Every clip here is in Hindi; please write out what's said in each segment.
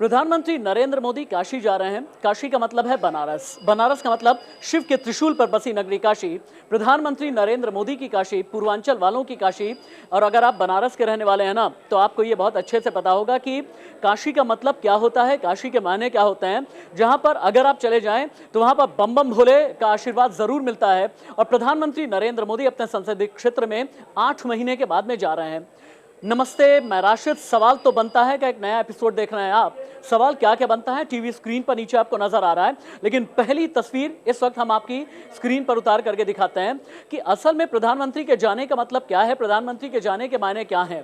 प्रधानमंत्री नरेंद्र मोदी काशी जा रहे हैं। काशी का मतलब है बनारस, बनारस का मतलब शिव के त्रिशूल पर बसी नगरी काशी। प्रधानमंत्री नरेंद्र मोदी की काशी, पूर्वांचल वालों की काशी। और अगर आप बनारस के रहने वाले हैं ना, तो आपको ये बहुत अच्छे से पता होगा कि काशी का मतलब क्या होता है, काशी के मायने क्या होते हैं। जहां पर अगर आप चले जाएं तो वहां पर बम बम भोले का आशीर्वाद जरूर मिलता है। और प्रधानमंत्री नरेंद्र मोदी अपने संसदीय क्षेत्र में 8 महीने के बाद में जा रहे हैं। नमस्ते, मैं राशिद। सवाल तो बनता है कि एक नया एपिसोड देख रहे हैं आप। सवाल क्या क्या बनता है टीवी स्क्रीन पर नीचे आपको नजर आ रहा है, लेकिन पहली तस्वीर इस वक्त हम आपकी स्क्रीन पर उतार करके दिखाते हैं कि असल में प्रधानमंत्री के जाने का मतलब क्या है, प्रधानमंत्री के जाने के मायने क्या हैं।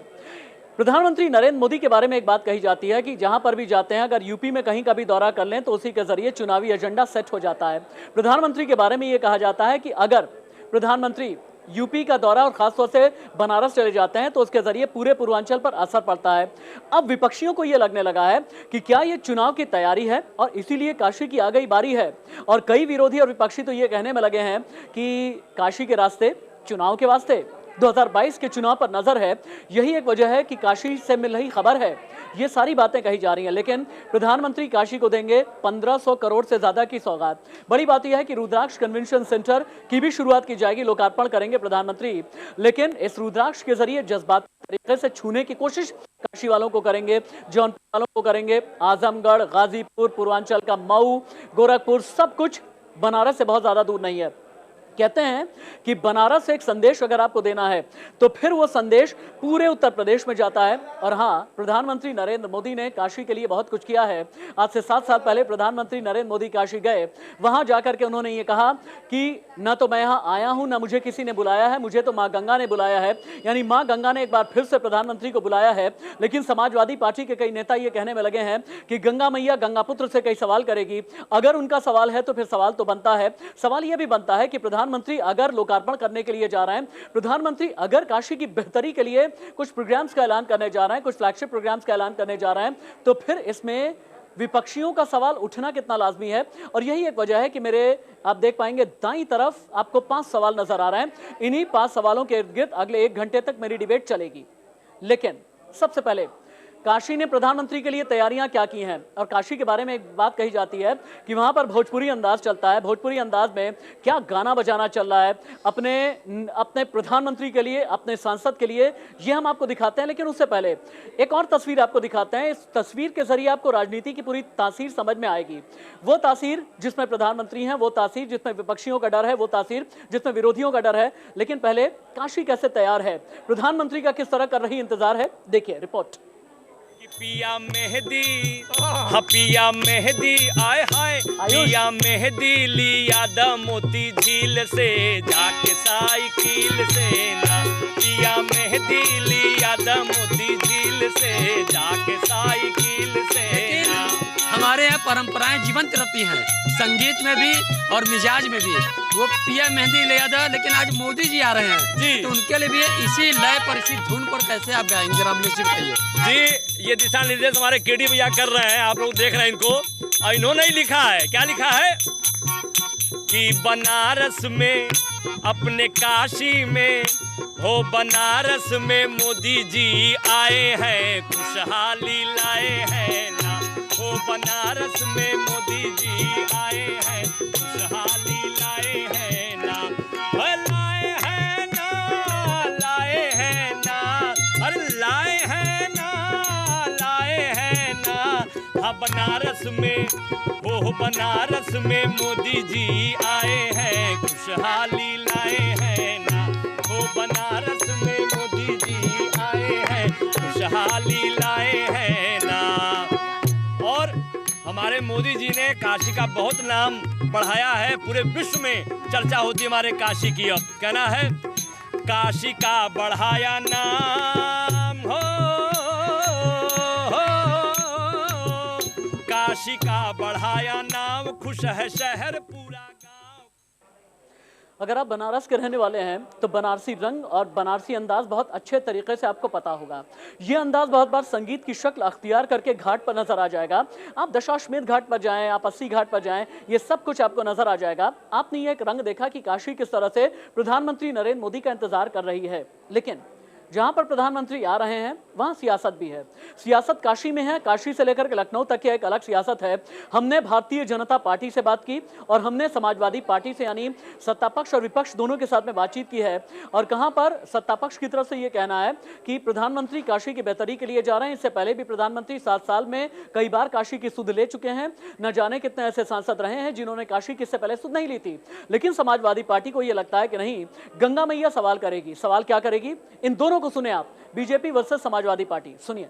प्रधानमंत्री नरेंद्र मोदी के बारे में एक बात कही जाती है कि जहां पर भी जाते हैं, अगर यूपी में कहीं का भी दौरा कर लें तो उसी के जरिए चुनावी एजेंडा सेट हो जाता है। प्रधानमंत्री के बारे में यह कहा जाता है कि अगर प्रधानमंत्री यूपी का दौरा और खासतौर से बनारस चले जाते हैं तो उसके जरिए पूरे पूर्वांचल पर असर पड़ता है। अब विपक्षियों को यह लगने लगा है कि क्या यह चुनाव की तैयारी है और इसीलिए काशी की आ गई बारी है। और कई विरोधी और विपक्षी तो यह कहने में लगे हैं कि काशी के रास्ते चुनाव के वास्ते 2022 के चुनाव पर नजर है, यही एक वजह है कि काशी से मिल रही खबर है। ये सारी बातें कही जा रही हैं, लेकिन प्रधानमंत्री काशी को देंगे 1500 करोड़ से ज्यादा की सौगात। बड़ी बात यह है कि रुद्राक्ष कन्वेंशन सेंटर की भी शुरुआत की जाएगी, लोकार्पण करेंगे प्रधानमंत्री। लेकिन इस रुद्राक्ष के जरिए जज्बाती तरीके से छूने की कोशिश काशी वालों को करेंगे, जौनपुर वालों को करेंगे। आजमगढ़, गाजीपुर, पूर्वांचल का मऊ, गोरखपुर, सब कुछ बनारस से बहुत ज्यादा दूर नहीं है। कहते हैं कि बनारस से एक संदेश अगर आपको देना है तो फिर वो संदेश पूरे उत्तर प्रदेश में जाता है। और हाँ, प्रधानमंत्री नरेंद्र मोदी ने काशी के लिए बहुत कुछ किया है। आज से 7 साल पहले प्रधानमंत्री नरेंद्र मोदी काशी गए। वहां जाकर के उन्होंने ये कहा कि न तो मैं यहाँ आया हूं, न मुझे किसी ने बुलाया है, मुझे तो माँ गंगा ने बुलाया है। यानी माँ गंगा ने एक बार फिर से प्रधानमंत्री को बुलाया है। लेकिन समाजवादी पार्टी के कई नेता ये कहने में लगे हैं कि गंगा मैया गंगा पुत्र से कई सवाल करेगी। अगर उनका सवाल है तो फिर सवाल तो बनता है। सवाल यह भी बनता है कि प्रधानमंत्री अगर लोकार्पण करने के लिए जा रहे हैं, प्रधानमंत्री अगर काशी की बेहतरी के लिए कुछ प्रोग्राम्स का ऐलान करने जा रहे हैं, कुछ फ्लैगशिप प्रोग्राम्स का ऐलान करने जा रहे हैं, तो फिर इसमें विपक्षियों का सवाल उठना कितना लाजमी है। और यही एक वजह है कि मेरे आप देख पाएंगे दाईं तरफ आपको 5 सवाल नजर आ रहे हैं। इन्हीं 5 सवालों के इर्द गिर्द अगले 1 घंटे तक मेरी डिबेट चलेगी। लेकिन सबसे पहले काशी ने प्रधानमंत्री के लिए तैयारियां क्या की हैं। और काशी के बारे में एक बात कही जाती है कि वहां पर भोजपुरी अंदाज चलता है। भोजपुरी अंदाज में क्या गाना बजाना चल रहा है अपने प्रधानमंत्री के लिए, अपने सांसद के लिए, ये हम आपको दिखाते हैं। लेकिन उससे पहले एक और तस्वीर आपको दिखाते हैं। इस तस्वीर के जरिए आपको राजनीति की पूरी तासीर समझ में आएगी। वो तासीर जिसमें प्रधानमंत्री हैं, वो तासीर जिसमें विपक्षियों का डर है, वो तासीर जिसमें विरोधियों का डर है। लेकिन पहले काशी कैसे तैयार है, प्रधानमंत्री का किस तरह कर रही इंतजार है, देखिए रिपोर्ट। पिया मेहदी, हाँ पिया मेहदी, आए हाय पिया मेहदी लिया द मोती झील से जाके साइकिल से ना। पिया मेहदी लिया द मोती झील से जाके साइकिल से ना। हमारे यहाँ परंपराएं जीवंत रहती हैं, संगीत में भी और मिजाज में भी। वो पिया मेहंदी ले आता, लेकिन आज मोदी जी आ रहे हैं जी, तो उनके लिए भी इसी लय पर, इसी धुन पर कैसे आप गाएंगे, जरा निश्चित कहिए जी। ये दिशा निर्देश हमारे केडी भैया कर रहे हैं, आप लोग देख रहे हैं इनको। और इन्होंने ही लिखा है, क्या लिखा है कि बनारस में, अपने काशी में, हो बनारस में मोदी जी आए हैं, खुशहाली लाए हैं ना। हो बनारस में मोदी जी आए हैं, खुशहाली लाए हैं ना। लाए हैं ना, लाए हैं ना, अरे लाए हैं ना, लाए हैं ना। हाँ बनारस में, वो बनारस में मोदी जी आए हैं, खुशहाली लाए हैं ना। वो बनारस में मोदी जी आए हैं, खुशहाली लाए हैं ना। और हमारे मोदी जी ने काशी का बहुत नाम बढ़ाया है, पूरे विश्व में चर्चा होती है हमारे काशी की। अब कहना है काशी का बढ़ाया नाम हो, काशी का बढ़ाया नाम, खुश है शहर पूरा गांव। अगर आप बनारस के रहने वाले हैं तो बनारसी रंग और बनारसी अंदाज बहुत अच्छे तरीके से आपको पता होगा। ये अंदाज बहुत बार संगीत की शक्ल अख्तियार करके घाट पर नजर आ जाएगा। आप दशाश्वमेध घाट पर जाएं, आप 80 घाट पर जाएं, ये सब कुछ आपको नजर आ जाएगा। आपने ये एक रंग देखा कि काशी किस तरह से प्रधानमंत्री नरेंद्र मोदी का इंतजार कर रही है। लेकिन जहां पर प्रधानमंत्री आ रहे हैं वहां सियासत भी है। सियासत काशी में है, काशी से लेकर के लखनऊ तक की एक अलग सियासत है। हमने भारतीय जनता पार्टी से बात की और हमने समाजवादी पार्टी से, यानी सत्ता पक्ष और विपक्ष दोनों के साथ में बातचीत की है। और कहां पर सत्ता पक्ष की तरफ से यह कहना है कि प्रधानमंत्री काशी की बेहतरी के लिए जा रहे हैं। इससे पहले भी प्रधानमंत्री 7 साल में कई बार काशी की सुध ले चुके हैं। न जाने कितने ऐसे सांसद रहे हैं जिन्होंने काशी की इससे पहले सुध नहीं ली थी। लेकिन समाजवादी पार्टी को यह लगता है कि नहीं, गंगा मैया सवाल करेगी। सवाल क्या करेगी, इन दोनों को सुने आप, बीजेपी वर्सेस समाजवादी पार्टी। सुनिए।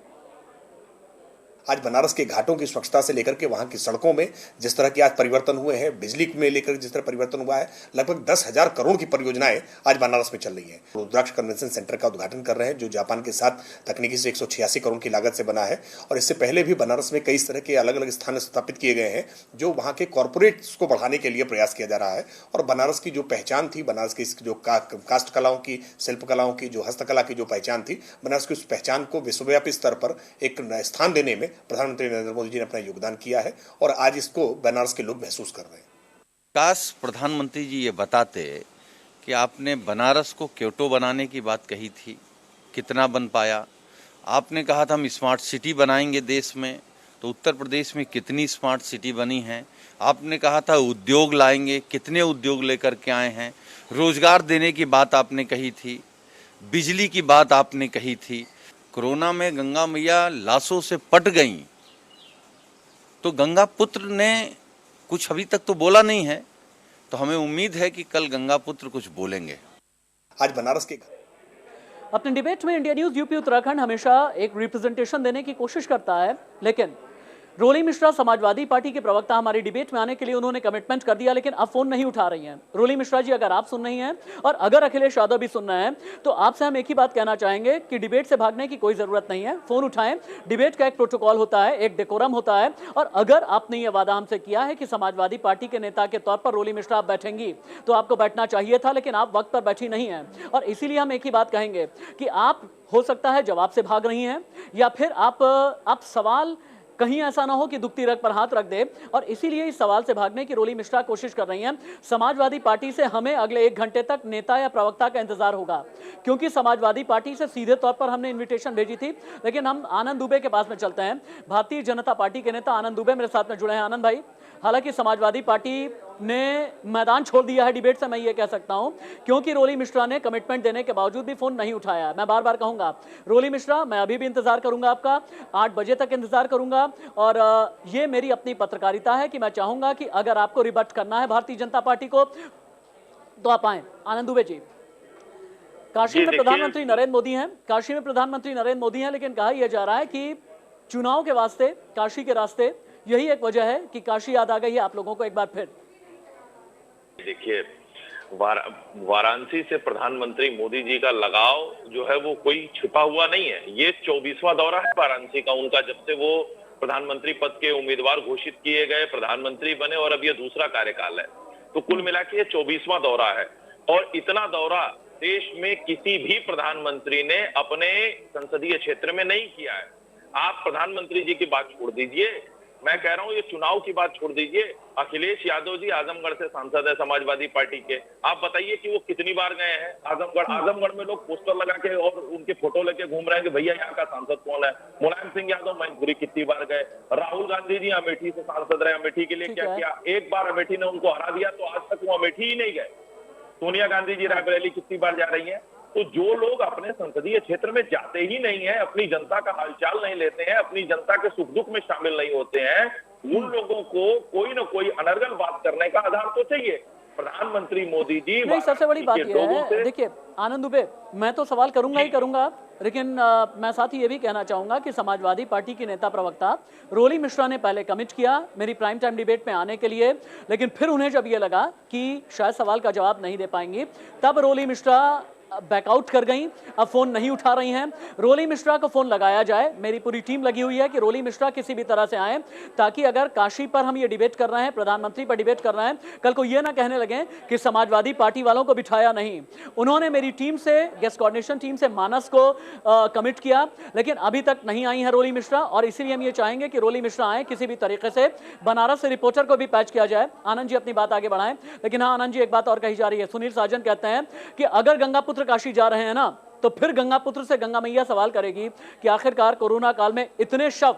आज बनारस के घाटों की स्वच्छता से लेकर के वहां की सड़कों में जिस तरह के आज परिवर्तन हुए हैं, बिजली में लेकर जिस तरह परिवर्तन हुआ है, लगभग 10,000 करोड़ की परियोजनाएं आज बनारस में चल रही हैं। रुद्राक्ष कन्वेंशन सेंटर का उद्घाटन कर रहे हैं जो जापान के साथ तकनीकी से 186 करोड़ की लागत से बना है। और इससे पहले भी बनारस में कई इस तरह के अलग अलग स्थान स्थापित किए गए हैं जो वहां के कॉर्पोरेट्स को बढ़ाने के लिए प्रयास किया जा रहा है। और बनारस की जो पहचान थी, बनारस की जो कास्ट कलाओं की, शिल्प कलाओं की, जो हस्तकला की जो पहचान थी, बनारस की उस पहचान को विश्वव्यापी स्तर पर एक स्थान देने में प्रधानमंत्री नरेंद्र मोदी जी ने अपना योगदान किया है और आज इसको बनारस के लोग महसूस कर रहे हैं। काश प्रधानमंत्री जी ये बताते कि आपने बनारस को क्योटो बनाने की बात कही थी, कितना बन पाया। आपने कहा था हम स्मार्ट सिटी बनाएंगे देश में, तो उत्तर प्रदेश में कितनी स्मार्ट सिटी बनी है। आपने कहा था उद्योग लाएंगे, कितने उद्योग लेकर के आए हैं। रोजगार देने की बात आपने कही थी, बिजली की बात आपने कही थी। कोरोना में गंगा मैया लाशों से पट गईं, तो गंगा पुत्र ने कुछ अभी तक तो बोला नहीं है, तो हमें उम्मीद है कि कल गंगा पुत्र कुछ बोलेंगे। आज बनारस के अपने डिबेट में इंडिया न्यूज यूपी उत्तराखंड हमेशा एक रिप्रेजेंटेशन देने की कोशिश करता है, लेकिन रोली मिश्रा समाजवादी पार्टी के प्रवक्ता हमारी डिबेट में आने के लिए उन्होंने कमिटमेंट कर दिया, लेकिन अब फोन नहीं उठा रही हैं। रोली मिश्रा जी, अगर आप सुन रही हैं और अगर अखिलेश यादव भी सुन रहे हैं, तो आपसे हम एक ही बात कहना चाहेंगे कि डिबेट से भागने की कोई जरूरत नहीं है। फोन उठाएं, डिबेट का एक प्रोटोकॉल होता है, एक डेकोरम होता है। और अगर आपने ये वादा हमसे किया है कि समाजवादी पार्टी के नेता के तौर पर रोली मिश्रा आप बैठेंगी, तो आपको बैठना चाहिए था, लेकिन आप वक्त पर बैठी नहीं है। और इसीलिए हम एक ही बात कहेंगे कि आप हो सकता है जवाब से भाग रही हैं, या फिर आप सवाल कहीं ऐसा ना हो कि दुखती रग पर हाथ रख दे। और इसीलिए इस सवाल से भागने की रोली मिश्रा कोशिश कर रही हैं। समाजवादी पार्टी से हमें अगले 1 घंटे तक नेता या प्रवक्ता का इंतजार होगा, क्योंकि समाजवादी पार्टी से सीधे तौर पर हमने इन्विटेशन भेजी थी। लेकिन हम आनंद दुबे के पास में चलते हैं। भारतीय जनता पार्टी के नेता आनंद दुबे मेरे साथ में जुड़े हैं। आनंद भाई, हालांकि समाजवादी पार्टी ने मैदान छोड़ दिया है डिबेट से, मैं ये कह सकता हूं, क्योंकि रोली मिश्रा ने कमिटमेंट देने के बावजूद भी फोन नहीं उठाया। मैं बार बार कहूंगा, रोली मिश्रा, मैं अभी भी इंतजार करूंगा आपका, 8 बजे तक इंतजार करूंगा। और ये मेरी अपनी पत्रकारिता है कि मैं चाहूंगा कि अगर आपको रिबट करना है भारतीय जनता पार्टी को, तो आप आए। आनंद दुबे जी, काशी में प्रधानमंत्री नरेंद्र मोदी हैं, काशी में प्रधानमंत्री नरेंद्र मोदी हैं, लेकिन कहा यह जा रहा है कि चुनाव के वास्ते काशी के रास्ते, यही एक वजह है कि काशी याद आ गई है आप लोगों को एक बार फिर। देखिए, वाराणसी से प्रधानमंत्री मोदी जी का लगाव जो है वो कोई छिपा हुआ नहीं है। ये 24वां दौरा है वाराणसी का उनका, जब से वो प्रधानमंत्री पद के उम्मीदवार घोषित किए गए, प्रधानमंत्री बने, और अब ये दूसरा कार्यकाल है। तो कुल मिला के ये 24वां दौरा है। और इतना दौरा देश में किसी भी प्रधानमंत्री ने अपने संसदीय क्षेत्र में नहीं किया है। आप प्रधानमंत्री जी की बात छोड़ दीजिए, मैं कह रहा हूं ये चुनाव की बात छोड़ दीजिए। अखिलेश यादव जी आजमगढ़ से सांसद है समाजवादी पार्टी के, आप बताइए कि वो कितनी बार गए हैं आजमगढ़ में लोग पोस्टर लगा के और उनके फोटो लेके घूम रहे हैं कि भैया यहाँ का सांसद कौन है। मुलायम सिंह यादव मैनपुरी कितनी बार गए। राहुल गांधी जी अमेठी से सांसद रहे, अमेठी के लिए क्या किया, एक बार अमेठी ने उनको हरा दिया, तो आज तक वो अमेठी ही नहीं गए। सोनिया गांधी जी रायबरेली कितनी बार जा रही है। तो जो लोग अपने संसदीय क्षेत्र में जाते ही नहीं है, अपनी जनता का हालचाल नहीं लेते हैं, अपनी जनता के सुख दुख में शामिल नहीं होते हैं, उन लोगों को कोई ना कोई अनर्गल बात करने का आधार तो चाहिए। प्रधानमंत्री मोदी जी नहीं, सबसे बड़ी बात यह है, देखिए आनंद दुबे, मैं तो सवाल करूंगा ही करूंगा, लेकिन मैं साथ ही ये भी कहना चाहूंगा कि समाजवादी पार्टी की नेता प्रवक्ता रोली मिश्रा ने पहले कमिट किया मेरी प्राइम टाइम डिबेट में आने के लिए, लेकिन फिर उन्हें जब ये लगा कि शायद सवाल का जवाब नहीं दे पाएंगी, तब रोली मिश्रा बैकआउट कर गई, अब फोन नहीं उठा रही हैं। रोली मिश्रा को फोन लगाया जाए, मेरी पूरी टीम लगी हुई है कि रोली मिश्रा किसी भी तरह से आए, ताकि अगर काशी पर हम ये डिबेट कर रहे हैं, प्रधानमंत्री पर डिबेट कर रहे हैं, कल को ये ना कहने लगे कि समाजवादी पार्टी वालों को बिठाया नहीं। उन्होंने मेरी टीम से, गेस्ट कोऑर्डिनेशन टीम से मानस को कमिट किया, लेकिन अभी तक नहीं आई है रोली मिश्रा, और इसीलिए हम ये चाहेंगे कि रोली मिश्रा आए किसी भी तरीके से। बनारस से रिपोर्टर को भी पैच किया जाए। आनंद जी अपनी बात आगे बढ़ाएं। लेकिन हाँ आनंद जी, एक बात और कही जा रही है, सुनील साजन कहते हैं कि अगर गंगा काशी जा रहे हैं ना, तो फिर गंगा पुत्र से गंगा मैया सवाल करेगी कि आखिरकार कोरोना काल में इतने शव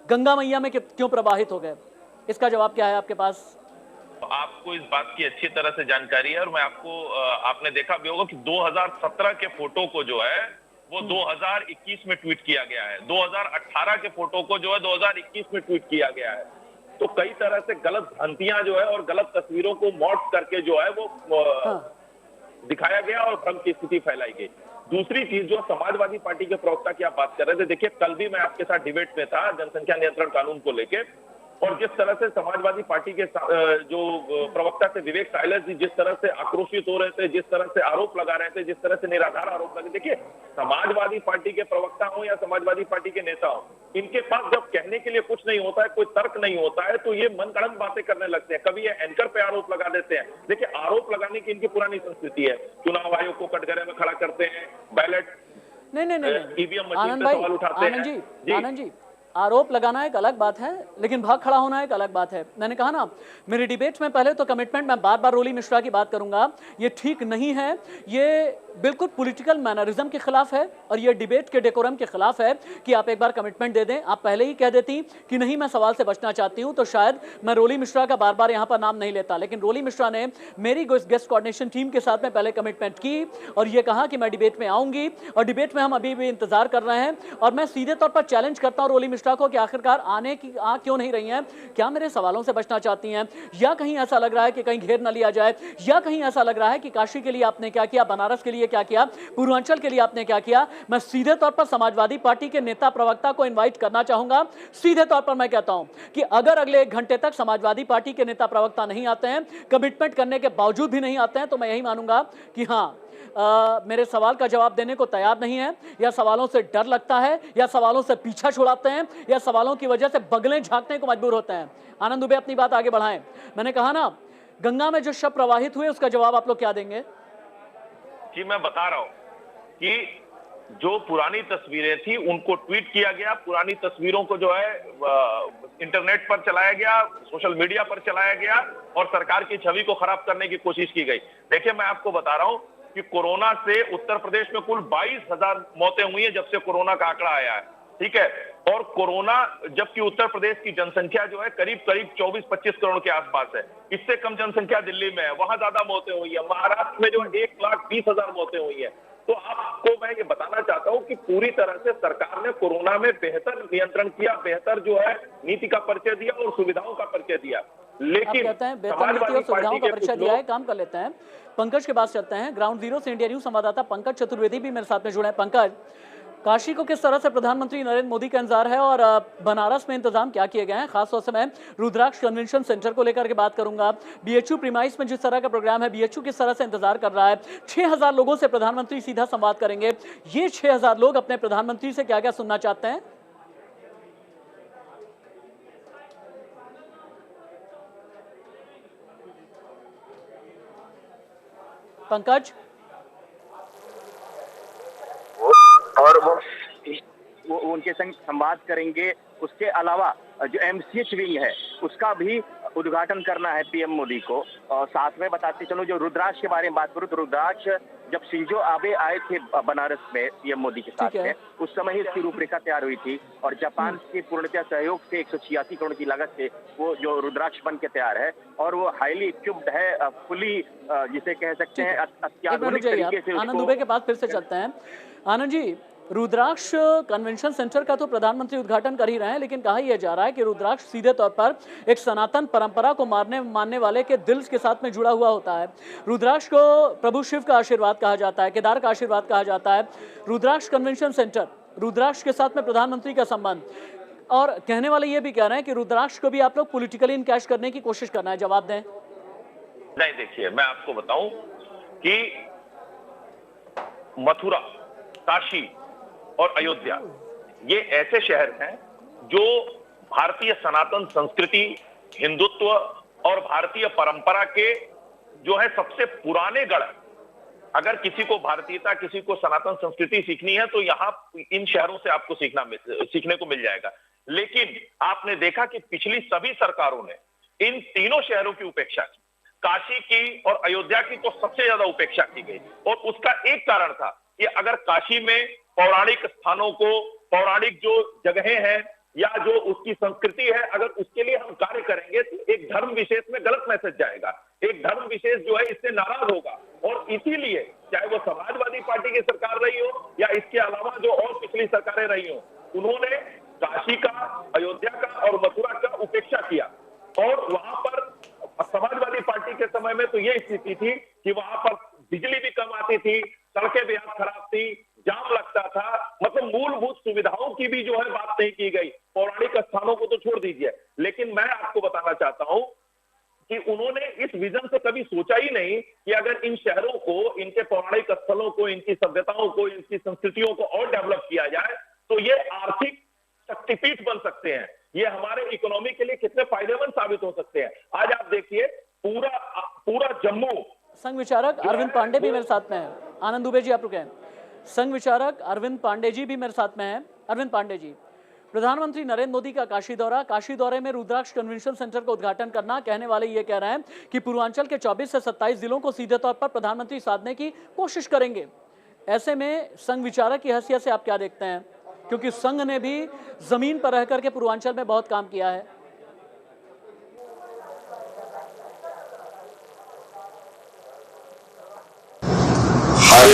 गंगा मैया में क्यों प्रवाहित हो गए। इसका जवाब क्या है आपके पास? आपको इस बात की अच्छी तरह से जानकारी है और मैं आपको आपने देखा भी होगा कि 2017 के फोटो को जो है वो 2021 में ट्वीट किया गया है, 2018 के फोटो को जो है 2021 में ट्वीट किया गया है। तो कई तरह से गलत भ्रांतियां जो है और गलत तस्वीरों को मॉर्फ करके जो है वो दिखाया गया और भ्रम की स्थिति फैलाई गई। दूसरी चीज जो समाजवादी पार्टी के प्रवक्ता की आप बात कर रहे थे, देखिए कल भी मैं आपके साथ डिबेट में था जनसंख्या नियंत्रण कानून को लेके, और जिस तरह से समाजवादी पार्टी के जो प्रवक्ता थे विवेक साइलर जी जिस तरह से आक्रोशित हो रहे थे, जिस तरह से आरोप लगा रहे थे, जिस तरह से निराधार आरोप लगे, देखिए समाजवादी पार्टी के प्रवक्ता हो या समाजवादी पार्टी के नेता हो, इनके पास जब कहने के लिए कुछ नहीं होता है, कोई तर्क नहीं होता है, तो ये मनगढ़ंत बातें करने लगते हैं। कभी ये एंकर पे आरोप लगा देते हैं। देखिए आरोप लगाने की इनकी पुरानी संस्कृति है, चुनाव आयोग को कटघरे में खड़ा करते हैं, बैलेट नहीं ईवीएम मशीन पे सवाल उठाते हैं। आनंद जी, आरोप लगाना एक अलग बात है, लेकिन भाग खड़ा होना एक अलग बात है। मैंने कहा ना मेरी डिबेट में पहले तो कमिटमेंट, मैं बार बार रोली मिश्रा की बात करूंगा, ये ठीक नहीं है, ये बिल्कुल पॉलिटिकल मैनरिज्म के खिलाफ है और ये डिबेट के डेकोरम के खिलाफ है कि आप एक बार कमिटमेंट दे दें। आप पहले ही कह देती कि नहीं मैं सवाल से बचना चाहती हूं, तो शायद मैं रोली मिश्रा का बार बार यहां पर नाम नहीं लेता। लेकिन रोली मिश्रा ने मेरी गेस्ट कोऑर्डिनेशन टीम के साथ में पहले कमिटमेंट की और ये कहा कि मैं डिबेट में आऊंगी, और डिबेट में हम अभी भी इंतजार कर रहे हैं। और मैं सीधे तौर पर चैलेंज करता हूं रोली मिश्रा को कि आखिरकार आने की आ क्यों नहीं रही हैं? क्या मेरे सवालों से बचना चाहती हैं, या कहीं ऐसा लग रहा है कि कहीं घेर न लिया जाए, या कहीं ऐसा लग रहा है कि काशी के लिए आपने क्या किया, बनारस के लिए क्या किया, पूर्वांचल के लिए आपने क्या किया? मैं सीधे तौर पर समाजवादी पार्टी के नेता प्रवक्ता को इनवाइट करना चाहूंगा। सीधे तौर पर मैं कहता हूं कि अगर अगले 1 घंटे तक समाजवादी पार्टी के नेता प्रवक्ता नहीं आते हैं, कमिटमेंट करने के बावजूद भी नहीं आते हैं, तो मैं यही मानूंगा कि हाँ मेरे सवाल का जवाब देने को तैयार नहीं है, या सवालों से डर लगता है, या सवालों से पीछा छुड़ाते हैं, या सवालों की वजह से बगलें झांकने को मजबूर होते हैं। आनंद दुबे अपनी बात आगे बढ़ाएं। मैंने कहा ना गंगा में जो शव प्रवाहित हुए उसका जवाब आप लोग क्या देंगे? जी मैं बता रहा हूं कि जो पुरानी तस्वीरें थी उनको ट्वीट किया गया, पुरानी तस्वीरों को जो है इंटरनेट पर चलाया गया, सोशल मीडिया पर चलाया गया और सरकार की छवि को खराब करने की कोशिश की गई। देखिए मैं आपको बता रहा हूं कि कोरोना से उत्तर प्रदेश में कुल 22,000 मौतें हुई हैं जब से कोरोना का आंकड़ा आया है, ठीक है। और कोरोना, जबकि उत्तर प्रदेश की जनसंख्या जो है करीब 24-25 करोड़ के आसपास है, इससे कम जनसंख्या दिल्ली में है, वहां ज्यादा मौतें हुई है। महाराष्ट्र में जो 1,20,000 मौतें हुई है। तो आपको मैं ये बताना चाहता हूं कि पूरी तरह से सरकार ने कोरोना में बेहतर नियंत्रण किया, बेहतर जो है नीति का परिचय दिया और सुविधाओं का परिचय दिया। लेकिन कहते हैं बेहतर नीति और सुविधाओं का परिचय दिया है, काम कर लेते हैं। पंकज के पास चलते हैं। ग्राउंड जीरो से इंडिया न्यूज संवाददाता पंकज चतुर्वेदी भी मेरे साथ में जुड़े हैं। पंकज, काशी को किस तरह से प्रधानमंत्री नरेंद्र मोदी का इंतजार है और बनारस में इंतजाम क्या किए गए हैं? खासतौर से मैं रुद्राक्ष कन्वेंशन सेंटर को लेकर के बात करूंगा। बीएचयू प्रीमाइस में जिस तरह का प्रोग्राम है, बीएचयू किस तरह से इंतजार कर रहा है? 6,000 लोगों से प्रधानमंत्री सीधा संवाद करेंगे। ये 6,000 लोग अपने प्रधानमंत्री से क्या क्या सुनना चाहते हैं? पंकज, और वो उनके संग संवाद करेंगे। उसके अलावा जो एमसीएच विंग है उसका भी उद्घाटन करना है पीएम मोदी को। और साथ में बताते चलो, जो रुद्राक्ष के बारे में बात करूं तो रुद्राक्ष जब शिंजो आबे आए थे बनारस में पीएम मोदी के साथ में, उस समय ही इसकी रूपरेखा तैयार हुई थी और जापान के पूर्णतः सहयोग से 186 करोड़ की लागत से वो जो रुद्राक्ष बन के तैयार है और वो हाईली इक्विप्ड है, फुली जिसे कह सकते हैं अत्याधुनिक तरीके से। आनंद दुबे के पास फिर से चलते हैं। आनंद जी, रुद्राक्ष कन्वेंशन सेंटर का तो प्रधानमंत्री उद्घाटन कर ही रहे हैं, लेकिन कहा यह जा रहा है कि रुद्राक्ष सीधे तौर पर एक सनातन परंपरा को मानने वाले के दिल के साथ में जुड़ा हुआ होता है। रुद्राक्ष को प्रभु शिव का आशीर्वाद कहा जाता है, केदार का आशीर्वाद कहा जाता है। रुद्राक्ष कन्वेंशन सेंटर, रुद्राक्ष के साथ में प्रधानमंत्री का संबंध, और कहने वाले ये भी कह रहे हैं कि रुद्राक्ष को भी आप लोग पॉलिटिकली इनकैश करने की कोशिश करना है। जवाब दें। नहीं, देखिए मैं आपको बताऊं कि मथुरा, काशी और अयोध्या ये ऐसे शहर हैं जो भारतीय सनातन संस्कृति, हिंदुत्व और भारतीय परंपरा के जो है सबसे पुराने गढ़। अगर किसी को भारतीयता, किसी को सनातन संस्कृति सीखनी है तो यहाँ इन शहरों से आपको सीखने को मिल जाएगा। लेकिन आपने देखा कि पिछली सभी सरकारों ने इन तीनों शहरों की उपेक्षा की, काशी की और अयोध्या की तो सबसे ज्यादा उपेक्षा की गई। और उसका एक कारण था कि अगर काशी में पौराणिक स्थानों को, पौराणिक जो जगहें हैं या जो उसकी संस्कृति है, अगर उसके लिए हम कार्य करेंगे तो एक धर्म विशेष में गलत मैसेज जाएगा, एक धर्म विशेष जो है इससे नाराज होगा। और इसीलिए चाहे वो समाजवादी पार्टी की सरकार रही हो या इसके अलावा जो और पिछली सरकारें रही हो, उन्होंने काशी का, अयोध्या का और मथुरा का उपेक्षा किया। और वहां पर समाजवादी पार्टी के समय में तो ये स्थिति थी कि वहां पर बिजली भी कम आती थी, सड़कें बेहद खराब थी, जाम लगता था, मतलब मूलभूत सुविधाओं की भी जो है बात नहीं की गई। पौराणिक स्थानों को तो छोड़ दीजिए, लेकिन मैं आपको बताना चाहता हूं कि उन्होंने इस विजन से कभी सोचा ही नहीं कि अगर इन शहरों को, इनके पौराणिक स्थलों को, इनकी सभ्यताओं को, इनकी संस्कृतियों को और डेवलप किया जाए तो ये आर्थिक शक्तिपीठ बन सकते हैं, ये हमारे इकोनॉमी के लिए कितने फायदेमंद साबित हो सकते हैं। आज आप देखिए पूरा जम्मू। संघ विचारक अरविंद पांडे भी मेरे साथ में है। आनंद दुबे जी आप रुके। संघ विचारक अरविंद पांडे जी भी मेरे साथ में हैं। अरविंद पांडे जी, प्रधानमंत्री नरेंद्र मोदी का काशी दौरे में रुद्राक्ष कन्वेंशन सेंटर का उद्घाटन करना, कहने वाले ये कह रहे हैं कि पूर्वांचल के 24 से 27 जिलों को सीधे तौर पर प्रधानमंत्री साधने की कोशिश करेंगे। ऐसे में संघ विचारक की हैसियत से आप क्या देखते हैं, क्योंकि संघ ने भी जमीन पर रह करके पूर्वांचल में बहुत काम किया है। हर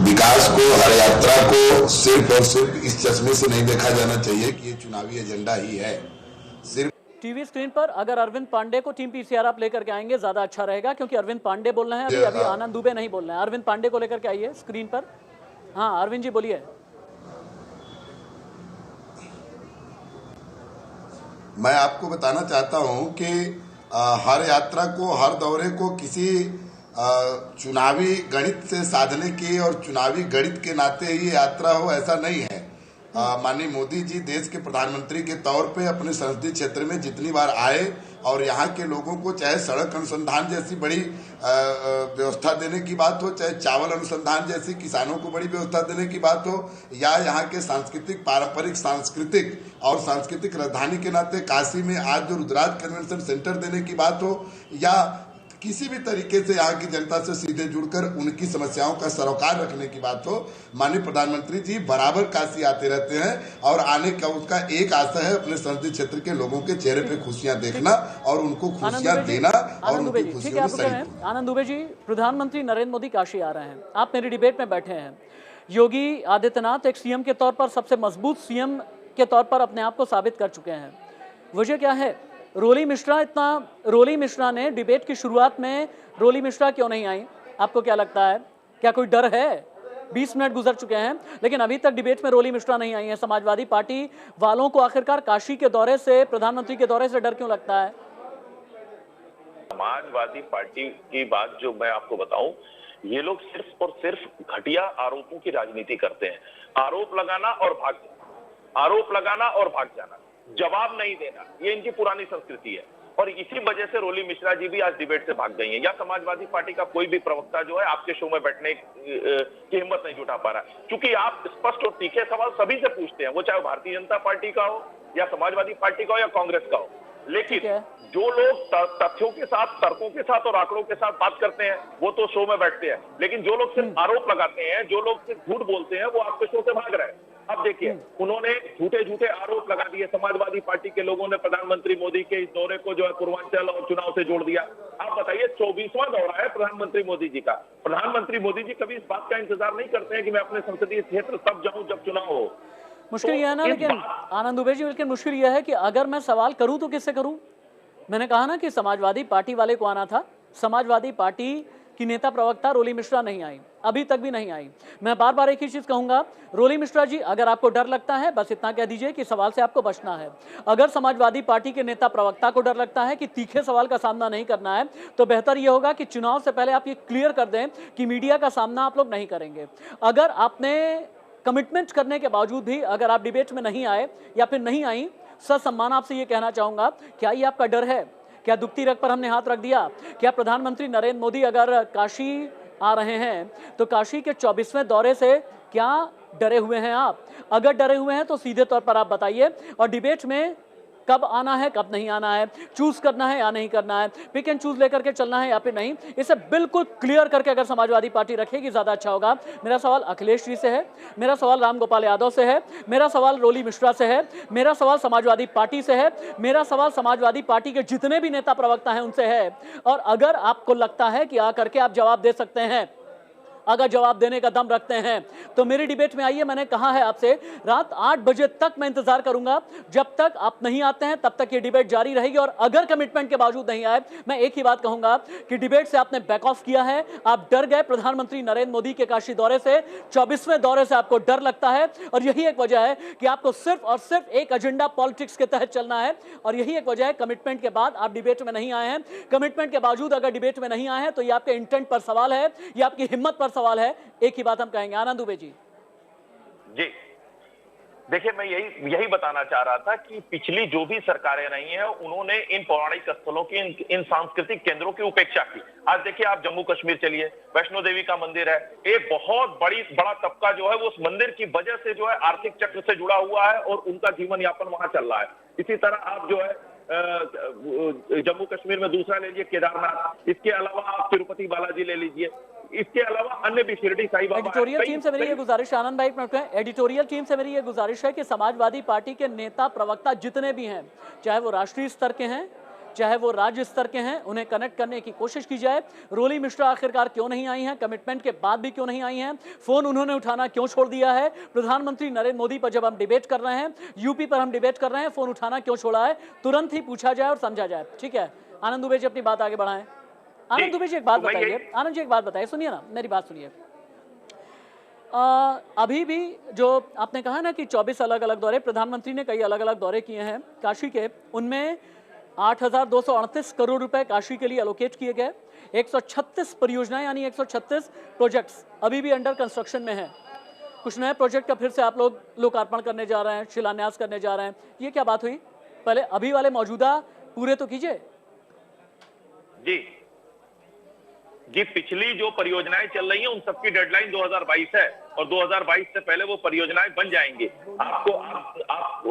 विकास को, हर यात्रा को सिर्फ और सिर्फ इस चश्मे से नहीं देखा जाना चाहिए कि ये चुनावी एजेंडा ही है। सिर्फ टीवी स्क्रीन पर अगर अरविंद पांडे को टीम पीसीआर आप लेकर के आएंगे ज्यादा अच्छा रहेगा, क्योंकि अरविंद पांडे बोल रहे हैं, अभी आनंद दुबे नहीं बोल रहे हैं। अरविंद पांडे को लेकर के आइए स्क्रीन पर। हाँ अरविंद जी बोलिए। मैं आपको बताना चाहता हूं कि हर यात्रा को, हर दौरे को किसी चुनावी गणित से साधने की और चुनावी गणित के नाते ही यात्रा हो, ऐसा नहीं है। माननीय मोदी जी देश के प्रधानमंत्री के तौर पे अपने संसदीय क्षेत्र में जितनी बार आए और यहाँ के लोगों को चाहे सड़क अनुसंधान जैसी बड़ी व्यवस्था देने की बात हो, चाहे चावल अनुसंधान जैसी किसानों को बड़ी व्यवस्था देने की बात हो, या यहाँ के सांस्कृतिक, पारंपरिक सांस्कृतिक और सांस्कृतिक राजधानी के नाते काशी में आज जो रुद्राक्ष कन्वेंशन सेंटर देने की बात हो, या किसी भी तरीके से यहाँ की जनता से सीधे जुड़कर उनकी समस्याओं का सरोकार रखने की बात हो, माननीय प्रधानमंत्री जी बराबर काशी आते रहते हैं और आने का उसका एक आशा है अपने संसदीय क्षेत्र के लोगों के चेहरे पे खुशियां देखना और उनको खुशियां देना और उनकी खुशियों में शरीक। आनंद दुबे जी, प्रधानमंत्री नरेंद्र मोदी काशी आ रहे हैं, आप मेरी डिबेट में बैठे हैं। योगी आदित्यनाथ एक सीएम के तौर पर, सबसे मजबूत सीएम के तौर पर अपने आप को साबित कर चुके हैं। वजह क्या है? रोली मिश्रा ने डिबेट की शुरुआत में रोली मिश्रा क्यों नहीं आई? आपको क्या लगता है, क्या कोई डर है? 20 मिनट गुजर चुके हैं लेकिन अभी तक डिबेट में रोली मिश्रा नहीं आई है। समाजवादी पार्टी वालों को आखिरकार काशी के दौरे से, प्रधानमंत्री के दौरे से डर क्यों लगता है? समाजवादी पार्टी की बात जो मैं आपको बताऊं, ये लोग सिर्फ और सिर्फ घटिया आरोपों की राजनीति करते हैं। आरोप लगाना और भाग जाना, आरोप लगाना और भाग जाना, जवाब नहीं देना, ये इनकी पुरानी संस्कृति है। और इसी वजह से रोली मिश्रा जी भी आज डिबेट से भाग गई हैं। या समाजवादी पार्टी का कोई भी प्रवक्ता जो है आपके शो में बैठने की हिम्मत नहीं जुटा पा रहा, क्योंकि आप स्पष्ट और तीखे सवाल सभी से पूछते हैं, वो चाहे भारतीय जनता पार्टी का हो या समाजवादी पार्टी का हो या कांग्रेस का हो। लेकिन जो लोग तथ्यों के साथ, तर्कों के साथ और आंकड़ों के साथ बात करते हैं वो तो शो में बैठते हैं, लेकिन जो लोग सिर्फ आरोप लगाते हैं, जो लोग सिर्फ झूठ बोलते हैं, वो आपके शो से भाग रहे हैं। अब देखिए, उन्होंने झूठे आरोप लगा दिए। समाजवादी पार्टी के लोगों ने प्रधानमंत्री मोदी के इस दौरे को जो है पूर्वांचल और चुनाव से जोड़ दिया। आप बताइए, 24वां दौरा है प्रधानमंत्री मोदी जी का। प्रधानमंत्री मोदी जी कभी इस बात का इंतजार नहीं करते हैं कि मैं अपने संसदीय क्षेत्र तब जाऊं जब चुनाव हो। मुश्किल यह है ना, लेकिन आनंद दुबे जी, लेकिन मुश्किल यह है कि अगर मैं सवाल करूं तो किससे करूं? मैंने कहा ना कि समाजवादी पार्टी वाले को आना था। समाजवादी पार्टी की नेता प्रवक्ता रोली मिश्रा नहीं आई, अभी तक भी नहीं आई। मैं बार बार एक ही चीज कहूंगा, रोली मिश्रा जी, अगर आपको डर लगता है बस इतना कह दीजिए कि सवाल से आपको बचना है। अगर समाजवादी पार्टी के नेता प्रवक्ता को डर लगता है कि तीखे सवाल का सामना नहीं करना है, तो बेहतर यह होगा कि चुनाव से पहले आप ये क्लियर कर दें कि मीडिया का सामना आप लोग नहीं करेंगे। अगर आपने कमिटमेंट करने के बावजूद भी अगर आप डिबेट में नहीं आए या फिर नहीं आई, ससम्मान आपसे ये कहना चाहूंगा, क्या ये आपका डर है? क्या दुखती रग पर हमने हाथ रख दिया? क्या प्रधानमंत्री नरेंद्र मोदी अगर काशी आ रहे हैं तो काशी के 24वें दौरे से क्या डरे हुए हैं आप? अगर डरे हुए हैं तो सीधे तौर पर आप बताइए। और डिबेट में कब आना है कब नहीं आना है, चूज करना है या नहीं करना है, पिक एंड चूज लेकर के चलना है या फिर नहीं, इसे बिल्कुल क्लियर करके अगर समाजवादी पार्टी रखेगी ज्यादा अच्छा होगा। मेरा सवाल अखिलेश जी से है, मेरा सवाल रामगोपाल यादव से है, मेरा सवाल रोली मिश्रा से है, मेरा सवाल समाजवादी पार्टी से है, मेरा सवाल समाजवादी पार्टी के जितने भी नेता प्रवक्ता हैं उनसे है। और अगर आपको लगता है कि आकर के आप जवाब दे सकते हैं, अगर जवाब देने का दम रखते हैं, तो मेरी डिबेट में आइए। मैंने कहा है आपसे रात 8 बजे तक मैं इंतजार करूंगा, जब तक आप नहीं आते हैं तब तक ये डिबेट जारी रहेगी। और अगर कमिटमेंट के बावजूद नहीं आए, मैं एक ही बात कहूंगा कि डिबेट से आपने बैक ऑफ किया है, आप डर गए प्रधानमंत्री नरेंद्र मोदी के काशी दौरे से, 24वें दौरे से आपको डर लगता है। और यही एक वजह है कि आपको सिर्फ और सिर्फ एक एजेंडा पॉलिटिक्स के तहत चलना है। और यही एक वजह है कमिटमेंट के बाद आप डिबेट में नहीं आए हैं। कमिटमेंट के बावजूद अगर डिबेट में नहीं आए हैं तो ये आपके इंटेंट पर सवाल है, ये आपकी हिम्मत पर सवाल है। एक ही बात हम कहेंगे। आनंद दुबे जी। देखिए, मैं यही बताना चाह रहा था कि पिछली जो भी सरकारें रही हैं उन्होंने इन पौराणिक स्थलों की, इन सांस्कृतिक केंद्रों की उपेक्षा की। आज देखिए, आप जम्मू कश्मीर चलिए, वैष्णो देवी का मंदिर है, एक बहुत बड़ा तबका जो है वो उस मंदिर की वजह से जो है आर्थिक चक्र से जुड़ा हुआ है और उनका जीवन यापन वहां चल रहा है। इसी तरह आप जो है जम्मू कश्मीर में दूसरा ले लीजिए केदारनाथ, इसके अलावा आप तिरुपति बालाजी ले लीजिए, इसके अलावा अन्य भी शिरडी साई बाबा। एडिटोरियल टीम से मेरी ये गुजारिश, आनंद भाई, एडिटोरियल टीम से मेरी ये गुजारिश है कि समाजवादी पार्टी के नेता प्रवक्ता जितने भी हैं, चाहे वो राष्ट्रीय स्तर के हैं चाहे वो राज्य स्तर के हैं, उन्हें कनेक्ट करने की कोशिश की जाए। रोली मिश्रा आखिरकार क्यों नहीं आई हैं, कमिटमेंट के बाद भी क्यों नहीं आई हैं, फोन उन्होंने उठाना क्यों छोड़ दिया है, प्रधानमंत्री नरेंद्र मोदी पर जब हम डिबेट कर रहे हैं, यूपी पर हम डिबेट कर रहे हैं, फोन उठाना क्यों छोड़ा है, तुरंत ही पूछा जाए और समझा जाए। ठीक है, आनंद दुबे जी अपनी बात आगे बढ़ाएं। आनंद दुबे जी एक बात बताइए, आनंद जी एक बात बताइए, सुनिए ना मेरी बात सुनिए। अभी भी जो आपने कहा ना कि 24 अलग अलग दौरे, प्रधानमंत्री ने कई अलग अलग दौरे किए हैं काशी के, उनमें 8,238 करोड़ रुपए काशी के लिए एलोकेट किए गए। 136 परियोजनाएं यानी 136 प्रोजेक्ट्स अभी भी अंडर कंस्ट्रक्शन में है। कुछ नए प्रोजेक्ट का फिर से आप लोग लोकार्पण करने जा रहे हैं, शिलान्यास करने जा रहे हैं, ये क्या बात हुई? पहले अभी वाले मौजूदा पूरे तो कीजिए। जी, पिछली जो परियोजनाएं चल रही हैं उन सबकी डेडलाइन 2022 है और 2022 से पहले वो परियोजनाएं बन जाएंगी। आप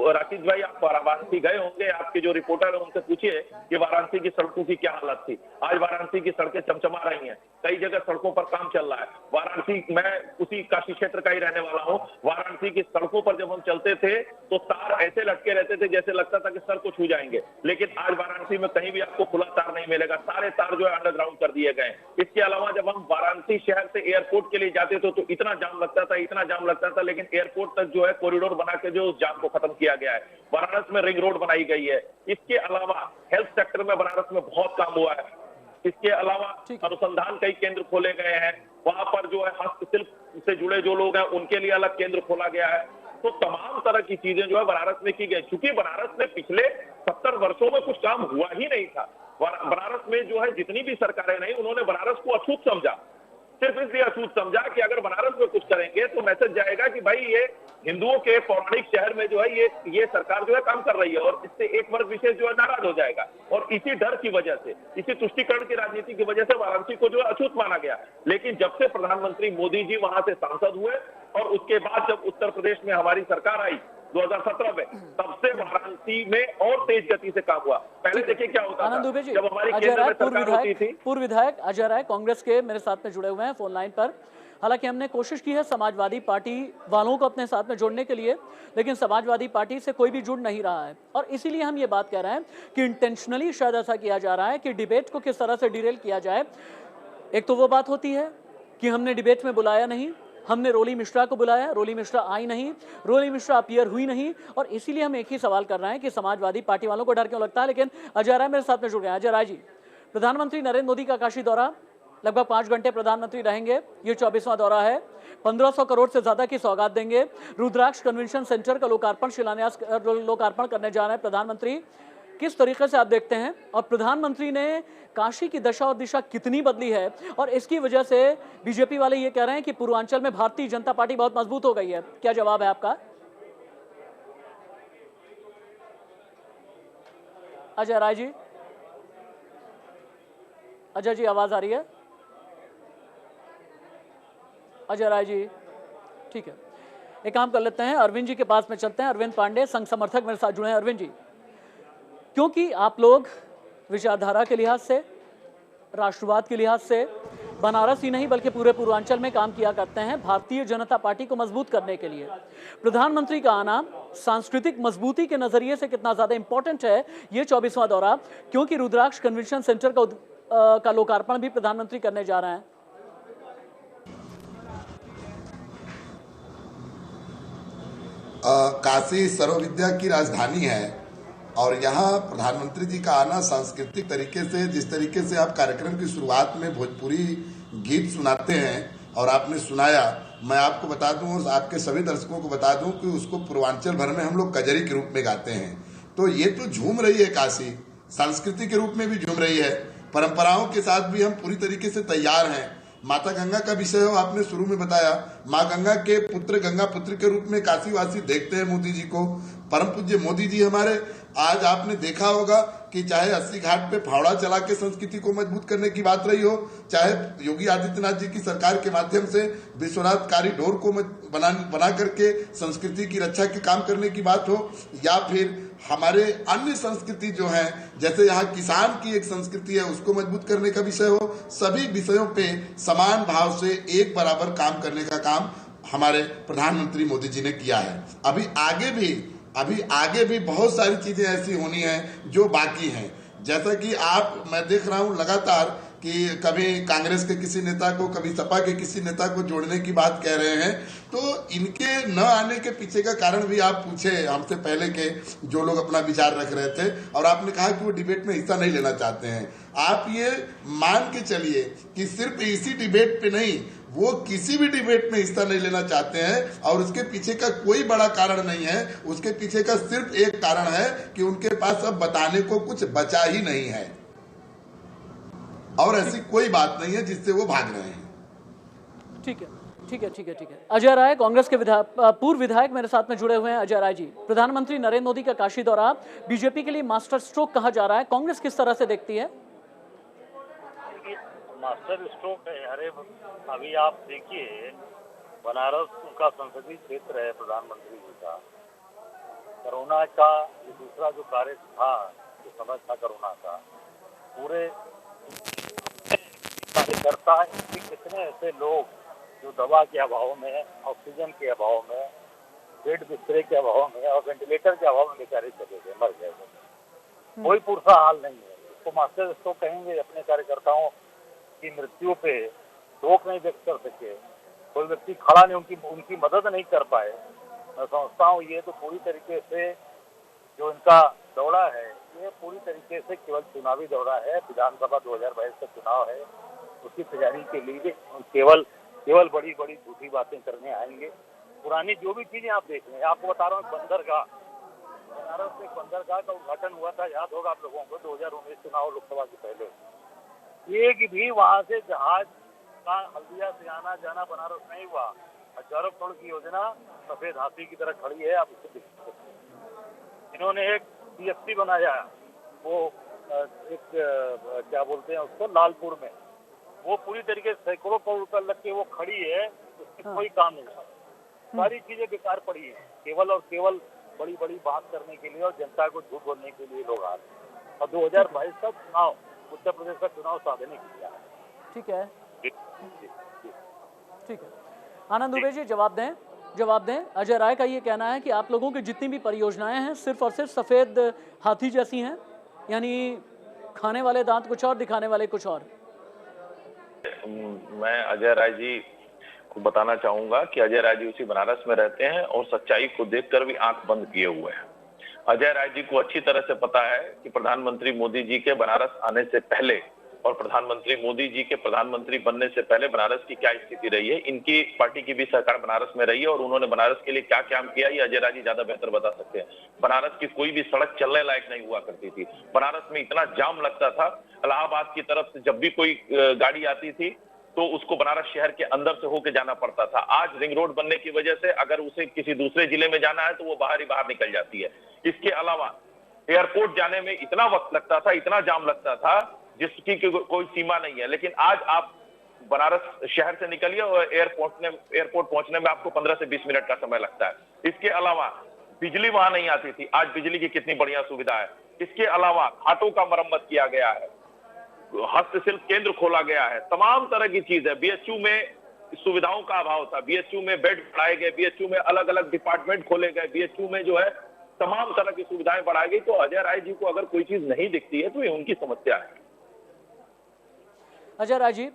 राकेश भाई, आप वाराणसी गए होंगे, आपके जो रिपोर्टर है उनसे पूछिए कि वाराणसी की सड़कों की क्या हालत थी। आज वाराणसी की सड़कें चमचमा रही हैं, कई जगह सड़कों पर काम चल रहा है। वाराणसी, मैं उसी काशी क्षेत्र का ही रहने वाला हूँ, वाराणसी की सड़कों पर जब हम चलते थे तो तार ऐसे लटके रहते थे जैसे लगता था कि सर को छू जाएंगे, लेकिन आज वाराणसी में कहीं भी आपको खुला तार नहीं मिलेगा, सारे तार जो है अंडरग्राउंड कर दिए गए। इसके अलावा जब हम वाराणसी शहर से एयरपोर्ट के लिए जाते थे तो इतना जाम लगता था, लेकिन एयरपोर्ट तक जो है कॉरिडोर बना के जो उस जाम को खत्म किया गया है। वाराणसी में रिंग रोड बनाई गई है। इसके अलावा हेल्थ सेक्टर में बनारस में बहुत काम हुआ है। इसके अलावा अनुसंधान कई केंद्र खोले गए हैं, वहां पर जो है हस्तशिल्प से जुड़े जो लोग हैं उनके लिए अलग केंद्र खोला गया है। तो तमाम तरह की चीजें जो है बनारस में की गई। चूंकि बनारस में पिछले 70 वर्षों में कुछ काम हुआ ही नहीं था, बनारस में जो है जितनी भी सरकारें नहीं, उन्होंने बनारस को अछूत समझा, सिर्फ इसलिए अछूत समझा कि अगर बनारस में कुछ करेंगे तो मैसेज जाएगा कि भाई ये हिंदुओं के पौराणिक शहर में जो है ये सरकार जो है काम कर रही है, और इससे एक वर्ग विशेष जो है नाराज हो जाएगा। और इसी डर की वजह से, इसी तुष्टीकरण की राजनीति की वजह से वाराणसी को जो है अछूत माना गया। लेकिन जब से प्रधानमंत्री मोदी जी वहां से सांसद हुए और उसके बाद जब उत्तर प्रदेश में हमारी सरकार आई 2017 में, तब से वाराणसी में और तेज गति से काम हुआ। पहले देखिए क्या होता था जब हमारी केंद्र में सरकार होती थी। पूर्व विधायक अजय राय कांग्रेस के मेरे साथ में जुड़े हुए हैं फोन लाइन पर। हालांकि हमने कोशिश की है समाजवादी पार्टी वालों को अपने साथ में जोड़ने के लिए, लेकिन समाजवादी पार्टी से कोई भी जुड़ नहीं रहा है। और इसीलिए हम ये बात कह रहे हैं कि इंटेंशनली शायद ऐसा किया जा रहा है कि डिबेट को किस तरह से डिरेल किया जाए। एक तो वो बात होती है कि हमने डिबेट में बुलाया नहीं, हमने रोली मिश्रा को बुलाया, रोली मिश्रा आई नहीं, रोली मिश्रा अपीयर हुई नहीं, और इसीलिए हम एक ही सवाल कर रहे हैं कि समाजवादी पार्टी वालों को डर क्यों लगता है। लेकिन अजय राय मेरे साथ में जुड़ गए हैं। अजय राय जी, प्रधानमंत्री नरेंद्र मोदी का काशी दौरा, लगभग 5 घंटे प्रधानमंत्री रहेंगे, ये 24वां दौरा है, 1500 करोड़ से ज्यादा की सौगात देंगे, रुद्राक्ष कन्वेंशन सेंटर का लोकार्पण शिलान्यास लोकार्पण करने जा रहे हैं प्रधानमंत्री। किस तरीके से आप देखते हैं, और प्रधानमंत्री ने काशी की दशा और दिशा कितनी बदली है, और इसकी वजह से बीजेपी वाले ये कह रहे हैं कि पूर्वांचल में भारतीय जनता पार्टी बहुत मजबूत हो गई है, क्या जवाब है आपका? अजय राय जी, अजय जी आवाज आ रही है? अजय राय जी, ठीक है, एक काम कर लेते हैं, अरविंद जी के पास में चलते हैं। अरविंद पांडे, संघ समर्थक मेरे साथ जुड़े हैं। अरविंद जी, क्योंकि आप लोग विचारधारा के लिहाज से, राष्ट्रवाद के लिहाज से बनारस ही नहीं बल्कि पूरे पूर्वांचल में काम किया करते हैं भारतीय जनता पार्टी को मजबूत करने के लिए। प्रधानमंत्री का आना सांस्कृतिक मजबूती के नजरिए से कितना ज्यादा इंपॉर्टेंट है ये 24वां दौरा, क्योंकि रुद्राक्ष कन्वेंशन सेंटर का लोकार्पण भी प्रधानमंत्री करने जा रहे हैं। काशी सर्वविद्या की राजधानी है और यहाँ प्रधानमंत्री जी का आना सांस्कृतिक तरीके से, जिस तरीके से आप कार्यक्रम की शुरुआत में भोजपुरी गीत सुनाते हैं और आपने सुनाया, मैं आपको बता दूं और आपके सभी दर्शकों को बता दूं कि उसको पूर्वांचल भर में हम लोग कजरी के रूप में गाते हैं। तो ये तो झूम रही है काशी, संस्कृति के रूप में भी झूम रही है, परंपराओं के साथ भी हम पूरी तरीके से तैयार हैं। माता गंगा का विषय हो, आपने शुरू में बताया, माँ गंगा के पुत्र गंगा पुत्र के रूप में काशीवासी देखते हैं मोदी जी को। परम पूज्य मोदी जी हमारे, आज आपने देखा होगा कि चाहे 80 घाट पे फावड़ा चला के संस्कृति को मजबूत करने की बात रही हो, चाहे योगी आदित्यनाथ जी की सरकार के माध्यम से विश्वनाथ कॉरिडोर को बना करके संस्कृति की रक्षा के काम करने की बात हो, या फिर हमारे अन्य संस्कृति जो है, जैसे यहाँ किसान की एक संस्कृति है उसको मजबूत करने का विषय हो, सभी विषयों पे समान भाव से एक बराबर काम करने का काम हमारे प्रधानमंत्री मोदी जी ने किया है। अभी आगे भी बहुत सारी चीजें ऐसी होनी हैं जो बाकी हैं। जैसा कि मैं देख रहा हूं लगातार कि कभी कांग्रेस के किसी नेता को, कभी सपा के किसी नेता को जोड़ने की बात कह रहे हैं, तो इनके न आने के पीछे का कारण भी आप पूछे हमसे पहले के जो लोग अपना विचार रख रहे थे, और आपने कहा कि वो डिबेट में हिस्सा नहीं लेना चाहते हैं। आप ये मान के चलिए कि सिर्फ इसी डिबेट पे नहीं, वो किसी भी डिबेट में हिस्सा नहीं लेना चाहते हैं, और उसके पीछे का कोई बड़ा कारण नहीं है। उसके पीछे का सिर्फ एक कारण है कि उनके पास अब बताने को कुछ बचा ही नहीं है, और ऐसी कोई बात नहीं है जिससे वो भाग रहे हैं। ठीक है। अजय राय, कांग्रेस के पूर्व विधायक मेरे साथ में जुड़े हुए हैं। अजय राय जी, प्रधानमंत्री नरेंद्र मोदी का काशी दौरा बीजेपी के लिए मास्टर स्ट्रोक कहा जा रहा है, कांग्रेस किस तरह से देखती है? मास्टर स्ट्रोक है। अभी आप देखिए, बनारस का संसदीय क्षेत्र है प्रधानमंत्री जी का। कोरोना का ये दूसरा जो कार्य था, जो समय था कोरोना का, पूरे कार्यकर्ता, कितने ऐसे लोग जो दवा के अभाव में, ऑक्सीजन के अभाव में, बेड बिस्तरे के अभाव में और वेंटिलेटर के अभाव में बेचारे चले गए, मर गए। कोई पुरसा हाल नहीं है। इसको मास्टर स्ट्रोक कहेंगे। अपने कार्यकर्ताओं की मृत्यु पे रोक नहीं व्यक्त कर सके, कोई व्यक्ति खड़ा नहीं, उनकी मदद नहीं कर पाए। मैं समझता हूँ ये तो पूरी तरीके से जो इनका दौरा है, ये पूरी तरीके से केवल चुनावी दौरा है। विधानसभा 2022 का चुनाव है, उसकी तैयारी के लिए केवल बड़ी बड़ी झूठी बातें करने आएंगे। पुरानी जो भी चीजें आप देख लें, आपको बता रहा हूँ, बंदरगाह, बनारस में बंदरगाह का उद्घाटन हुआ था, याद होगा आप लोगों को, 2019 चुनाव लोकसभा के पहले। एक भी वहां से जहाज का हल्दिया से आना जाना बनारस नहीं हुआ। हजारों करोड़ की योजना सफेद हाथी की तरह खड़ी है, आप उसे देख सकते हैं। इन्होंने एक CFC बनाया, वो एक क्या बोलते हैं उसको, लालपुर में, वो पूरी तरीके से सैकड़ों करोड़ रुपए लग के वो खड़ी है, उसकी कोई काम नहीं है। सारी चीजें बेकार पड़ी है, केवल और केवल बड़ी बड़ी बात करने के लिए और जनता को झूठ बोलने के लिए लोग आ रहे हैं। और 2022 का चुनाव, उत्तर प्रदेश का चुनाव साधने के लिए। ठीक है। आनंद दुबे जी, जवाब दें। अजय राय का ये कहना है कि आप लोगों की जितनी भी परियोजनाएं हैं सिर्फ और सिर्फ सफेद हाथी जैसी हैं, यानी खाने वाले दांत कुछ और, दिखाने वाले कुछ और। मैं अजय राय जी को बताना चाहूंगा कि अजय राय जी उसी बनारस में रहते हैं और सच्चाई को देखकर भी आंख बंद किए हुए हैं। अजय राय जी को अच्छी तरह से पता है कि प्रधानमंत्री मोदी जी के बनारस आने से पहले और प्रधानमंत्री मोदी जी के प्रधानमंत्री बनने से पहले बनारस की क्या स्थिति रही है। इनकी पार्टी की भी सरकार बनारस में रही है और उन्होंने बनारस के लिए क्या काम किया, ये अजय राय जी ज्यादा बेहतर बता सकते हैं। बनारस की कोई भी सड़क चलने लायक नहीं हुआ करती थी। बनारस में इतना जाम लगता था, इलाहाबाद की तरफ से जब भी कोई गाड़ी आती थी तो उसको बनारस शहर के अंदर से होकर जाना पड़ता था। आज रिंग रोड बनने की वजह से अगर उसे किसी दूसरे जिले में जाना है तो वो बाहर निकल जाती है। इसके अलावा एयरपोर्ट जाने में इतना वक्त लगता था, इतना जाम लगता था जिसकी कोई सीमा नहीं है। लेकिन आज आप बनारस शहर से निकलिए और एयरपोर्ट पहुंचने में आपको 15 से 20 मिनट का समय लगता है। इसके अलावा बिजली वहां नहीं आती थी, आज बिजली की कितनी बढ़िया सुविधा है। इसके अलावा घाटों का मरम्मत किया गया है, हस्तशिल्प केंद्र खोला गया है, तमाम तरह की चीज है। बीएचयू में सुविधाओं का अभाव था, बीएचयू में बेड बढ़ाए गए, बीएचयू में अलग अलग डिपार्टमेंट खोले गए, बीएचयू में जो है तमाम तरह की सुविधाएं बढ़ाई गई। तो अजय राय जी को अगर कोई चीज नहीं दिखती है तो ये उनकी समस्या है। अजय राय जी,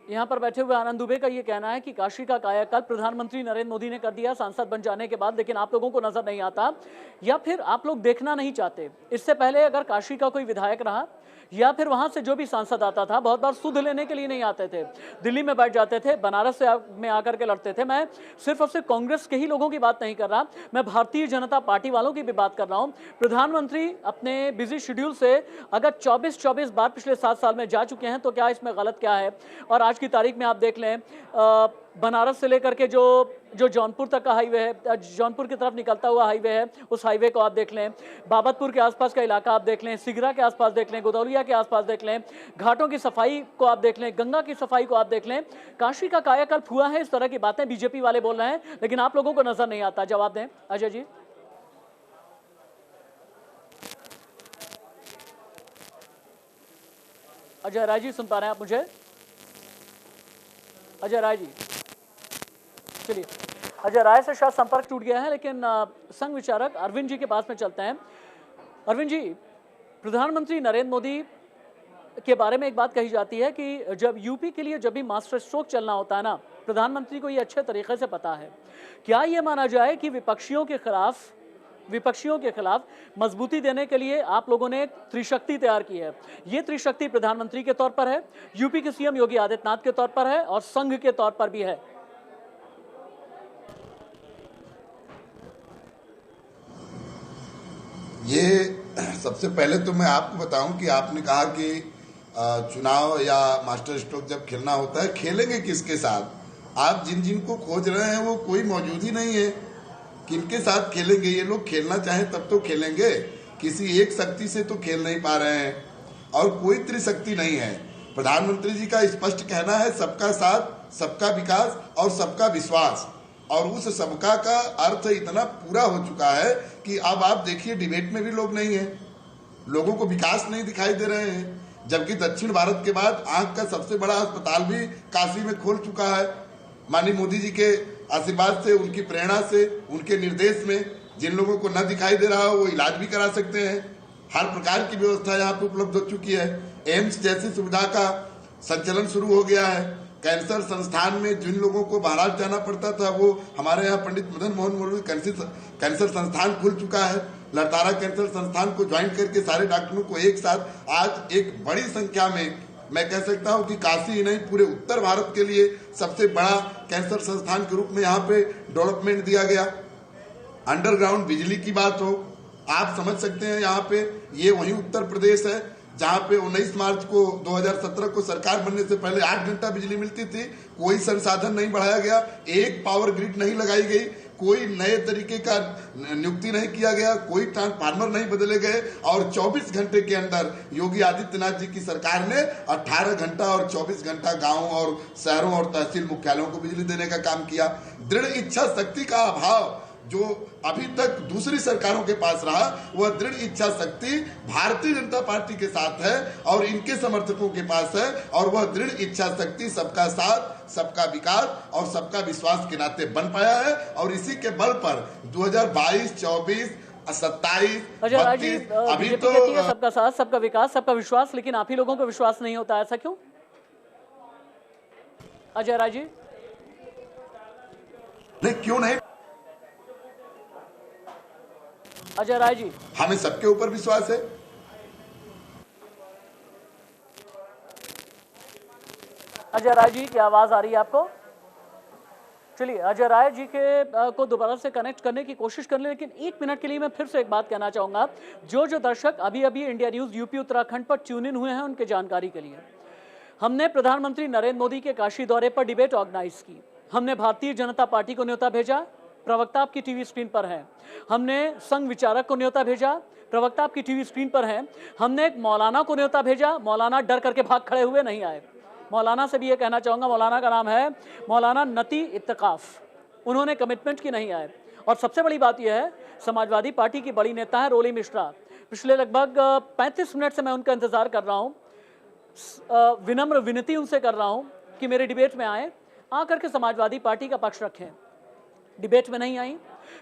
यहाँ पर बैठे हुए आनंद दुबे का ये कहना है कि काशी का कायाकल्प प्रधानमंत्री नरेंद्र मोदी ने कर दिया सांसद बन जाने के बाद, लेकिन आप लोगों को नजर नहीं आता, या फिर आप लोग देखना नहीं चाहते। इससे पहले अगर काशी का कोई विधायक रहा या फिर वहां से जो भी सांसद आता था, बहुत बार सुध लेने के लिए नहीं आते थे, दिल्ली में बैठ जाते थे, बनारस में आकर के लड़ते थे। मैं सिर्फ और सिर्फ कांग्रेस के ही लोगों की बात नहीं कर रहा, मैं भारतीय जनता पार्टी वालों की भी बात कर रहा हूं। प्रधानमंत्री अपने बिजी शेड्यूल से अगर 24 बार पिछले 7 साल में जा चुके हैं तो क्या इसमें गलत क्या है। और आज की तारीख में आप देख लें, बनारस से लेकर के जो जौनपुर तक का हाईवे है, जौनपुर की तरफ निकलता हुआ हाईवे है, उस हाईवे को आप देख लें, बाबतपुर के आसपास का इलाका आप देख लें, सिगरा के आसपास देख लें, गोदौलिया के आसपास देख लें, घाटों की सफाई को आप देख लें, गंगा की सफाई को आप देख लें। काशी का कायाकल्प हुआ है, इस तरह की बातें बीजेपी वाले बोल रहे हैं, लेकिन आप लोगों को नजर नहीं आता। जवाब दें अजय जी। अजय राय जी, सुन पा रहे हैं आप मुझे? अजय राय जी, चलिए, अजय राय से शायद संपर्क टूट गया है, लेकिन संघ विचारक अरविंद जी के पास में चलते हैं। अरविंद जी, प्रधानमंत्री नरेंद्र मोदी के बारे में एक बात कही जाती है कि जब यूपी के लिए जब भी मास्टर स्ट्रोक चलना होता है ना, प्रधानमंत्री को ये अच्छे तरीके से पता है। क्या ये माना जाए कि विपक्षियों के खिलाफ मजबूती देने के लिए आप लोगों ने एक त्रिशक्ति तैयार की है? ये त्रिशक्ति प्रधानमंत्री के तौर पर है, यूपी के सीएम योगी आदित्यनाथ के तौर पर है और संघ के तौर पर भी है। ये सबसे पहले तो मैं आपको बताऊं कि आपने कहा कि चुनाव या मास्टर स्ट्रोक जब खेलना होता है, खेलेंगे किसके साथ? आप जिन को खोज रहे हैं वो कोई मौजूद ही नहीं है। किनके साथ खेलेंगे? ये लोग खेलना चाहें तब तो खेलेंगे, किसी एक शक्ति से तो खेल नहीं पा रहे हैं और कोई त्रिशक्ति नहीं है। प्रधानमंत्री जी का स्पष्ट कहना है सबका साथ, सबका विकास और सबका विश्वास, और उस सबका का अर्थ इतना पूरा हो चुका है कि अब आप देखिए डिबेट में भी लोग नहीं है, लोगों को विकास नहीं दिखाई दे रहे हैं। जबकि दक्षिण भारत के बाद आंख का सबसे बड़ा अस्पताल भी काशी में खोल चुका है। माननीय मोदी जी के आशीर्वाद से, उनकी प्रेरणा से, उनके निर्देश में जिन लोगों को न दिखाई दे रहा हो वो इलाज भी करा सकते हैं। हर प्रकार की व्यवस्था यहाँ पे उपलब्ध हो चुकी है। एम्स जैसी सुविधा का संचालन शुरू हो गया है। कैंसर संस्थान में जिन लोगों को बाहर जाना पड़ता था वो हमारे यहाँ पंडित मदन मोहन मोदी कैंसर संस्थान खुल चुका है। लतारा कैंसर संस्थान को ज्वाइन करके सारे डॉक्टरों को एक साथ आज एक बड़ी संख्या में, मैं कह सकता हूं कि काशी ही नहीं पूरे उत्तर भारत के लिए सबसे बड़ा कैंसर संस्थान के रूप में यहाँ पे डेवलपमेंट दिया गया। अंडरग्राउंड बिजली की बात हो, आप समझ सकते हैं यहाँ पे ये वही उत्तर प्रदेश है जहाँ पे 19 मार्च को 2017 को सरकार बनने से पहले 8 घंटा बिजली मिलती थी। कोई संसाधन नहीं बढ़ाया गया, एक पावर ग्रिड नहीं लगाई गई, कोई नए तरीके का नियुक्ति नहीं किया गया, कोई ट्रांसफार्मर नहीं बदले गए और 24 घंटे के अंदर योगी आदित्यनाथ जी की सरकार ने 18 घंटा और 24 घंटा गांवों और शहरों और तहसील मुख्यालयों को बिजली देने का काम किया। दृढ़ इच्छा शक्ति का अभाव जो अभी तक दूसरी सरकारों के पास रहा, वह दृढ़ इच्छा शक्ति भारतीय जनता पार्टी के साथ है और इनके समर्थकों के पास है, और वह दृढ़ इच्छा शक्ति सबका साथ, सबका विकास और सबका विश्वास के नाते बन पाया है। और इसी के बल पर 2022, 24, 27, 32 अभी तो सबका साथ, सबका विकास, सबका विश्वास, लेकिन आप ही लोगों को विश्वास नहीं होता, ऐसा क्यों अजय राय जी? नहीं, क्यों नहीं अजय राय जी? हमें सबके ऊपर विश्वास है। अजय राय जी की आवाज आ रही है आपको? चलिए, अजय राय जी के को दोबारा से कनेक्ट करने की कोशिश कर ले, लेकिन 1 मिनट के लिए मैं फिर से एक बात कहना चाहूंगा। जो दर्शक अभी अभी इंडिया न्यूज यूपी उत्तराखंड पर ट्यून इन हुए हैं, उनके जानकारी के लिए, हमने प्रधानमंत्री नरेंद्र मोदी के काशी दौरे पर डिबेट ऑर्गेनाइज की। हमने भारतीय जनता पार्टी को न्योता भेजा, प्रवक्ता आपकी टीवी स्क्रीन पर है। हमने संघ विचारक को न्योता भेजा, प्रवक्ता आपकी टीवी स्क्रीन पर है। हमने एक मौलाना को न्योता भेजा, मौलाना डर करके भाग खड़े हुए नहीं आए। मौलाना से भी ये कहना चाहूँगा, मौलाना का नाम है मौलाना नती इत्तकाफ, उन्होंने कमिटमेंट की नहीं आए। और सबसे बड़ी बात यह है, समाजवादी पार्टी की बड़ी नेता है रोली मिश्रा। पिछले लगभग 35 मिनट से मैं उनका इंतजार कर रहा हूं, विनम्र विनती उनसे कर रहा हूं कि मेरे डिबेट में आए, आकर के समाजवादी पार्टी का पक्ष रखें। डिबेट में नहीं आई।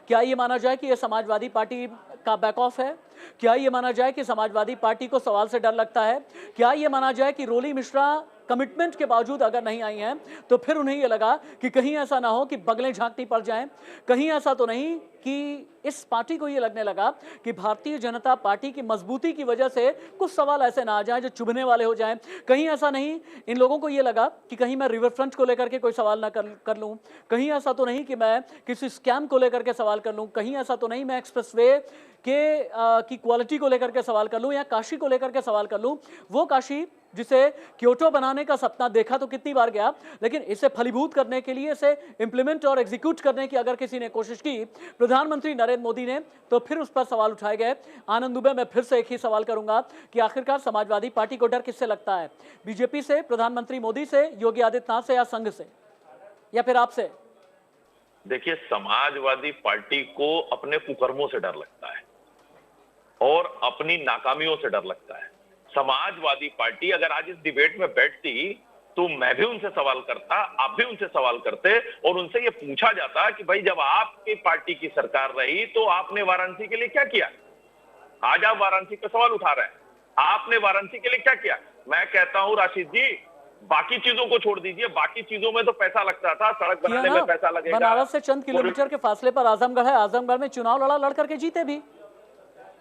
क्या ये माना जाए कि ये समाजवादी पार्टी का बैक ऑफ है? क्या ये माना जाए कि समाजवादी पार्टी को सवाल से डर लगता है? क्या ये माना जाए कि रोली मिश्रा कमिटमेंट के बावजूद अगर नहीं आई हैं तो फिर उन्हें ये लगा कि कहीं ऐसा ना हो कि बगलें झांकनी पड़ जाएं? कहीं ऐसा तो नहीं कि इस पार्टी को ये लगने लगा कि भारतीय जनता पार्टी की मजबूती की वजह से कुछ सवाल ऐसे ना आ जाएं जो चुभने वाले हो जाएं? कहीं ऐसा नहीं इन लोगों को ये लगा कि कहीं मैं रिवर फ्रंट को लेकर के कोई सवाल ना कर लूं? कहीं ऐसा तो नहीं कि मैं किसी स्कैम को लेकर के सवाल कर लूं? कहीं ऐसा तो नहीं मैं एक्सप्रेसवे की क्वालिटी को लेकर के सवाल कर लूं या काशी को लेकर के सवाल कर लूं? वो काशी जिसे क्योटो बनाने का सपना देखा तो कितनी बार गया, लेकिन इसे फलीभूत करने के लिए, इसे इंप्लीमेंट और एग्जीक्यूट करने की अगर किसी ने कोशिश की, प्रधानमंत्री नरेंद्र मोदी ने, तो फिर उस पर सवाल उठाए गए। आनंद दुबे, मैं फिर से एक ही सवाल करूंगा कि आखिरकार समाजवादी पार्टी को डर किससे लगता है? बीजेपी से, प्रधानमंत्री मोदी से, योगी आदित्यनाथ से, या संघ से, या फिर आपसे? देखिए, समाजवादी पार्टी को अपने कुकर्मों से डर लगता है और अपनी नाकामियों से डर लगता है। समाजवादी पार्टी अगर आज इस डिबेट में बैठती तो मैं भी उनसे सवाल करता, आप भी उनसे सवाल करते और उनसे ये पूछा जाता कि भाई जब आपकी पार्टी की सरकार रही तो आपने वाराणसी के लिए क्या किया? आज आप वाराणसी पे सवाल उठा रहे हैं, आपने वाराणसी के लिए क्या किया? मैं कहता हूं राशिद जी, बाकी चीजों को छोड़ दीजिए, बाकी चीजों में तो पैसा लगता था, सड़क बनाने में पैसा लगेगा। बनारस से चंद किलोमीटर के फासले पर आजमगढ़ है, आजमगढ़ में चुनाव लड़ करके जीते भी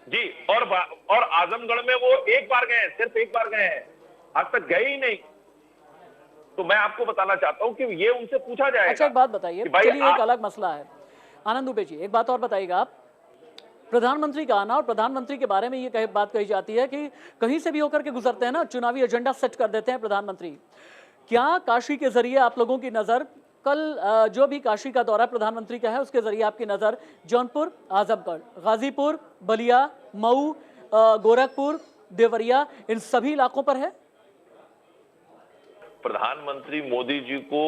जी। और आजमगढ़ में वो एक बार गए हैं, सिर्फ एक बार गए हैं, आज तक गए ही नहीं। तो मैं आपको बताना चाहता हूं कि ये उनसे पूछा जाएगा। अच्छा, एक बात बताइए, चलिए एक अलग मसला है। आनंद दुबे जी, एक बात और बताइएगा, प्रधानमंत्री का आना और प्रधानमंत्री के बारे में ये बात कही जाती है कि कहीं से भी होकर के गुजरते हैं ना, चुनावी एजेंडा सेट कर देते हैं प्रधानमंत्री। क्या काशी के जरिए आप लोगों की नजर, कल जो भी काशी का दौरा प्रधानमंत्री का है उसके जरिए आपकी नजर जौनपुर, आजमगढ़, गाजीपुर, बलिया, मऊ, गोरखपुर, देवरिया, इन सभी इलाकों पर है? प्रधानमंत्री मोदी जी को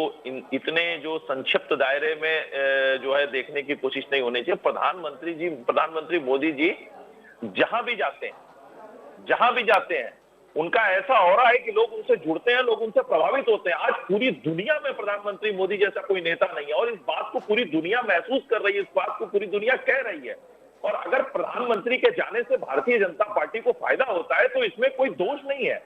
इतने जो संक्षिप्त दायरे में जो है देखने की कोशिश नहीं होनी चाहिए। प्रधानमंत्री मोदी जी जहां भी जाते हैं उनका ऐसा हो रहा है कि लोग उनसे जुड़ते हैं, लोग उनसे प्रभावित होते हैं। आज पूरी दुनिया में प्रधानमंत्री मोदी जैसा कोई नेता नहीं है और इस बात को पूरी दुनिया महसूस कर रही है, इस बात को पूरी दुनिया कह रही है। और अगर प्रधानमंत्री के जाने से भारतीय जनता पार्टी को फायदा होता है तो इसमें कोई दोष नहीं है।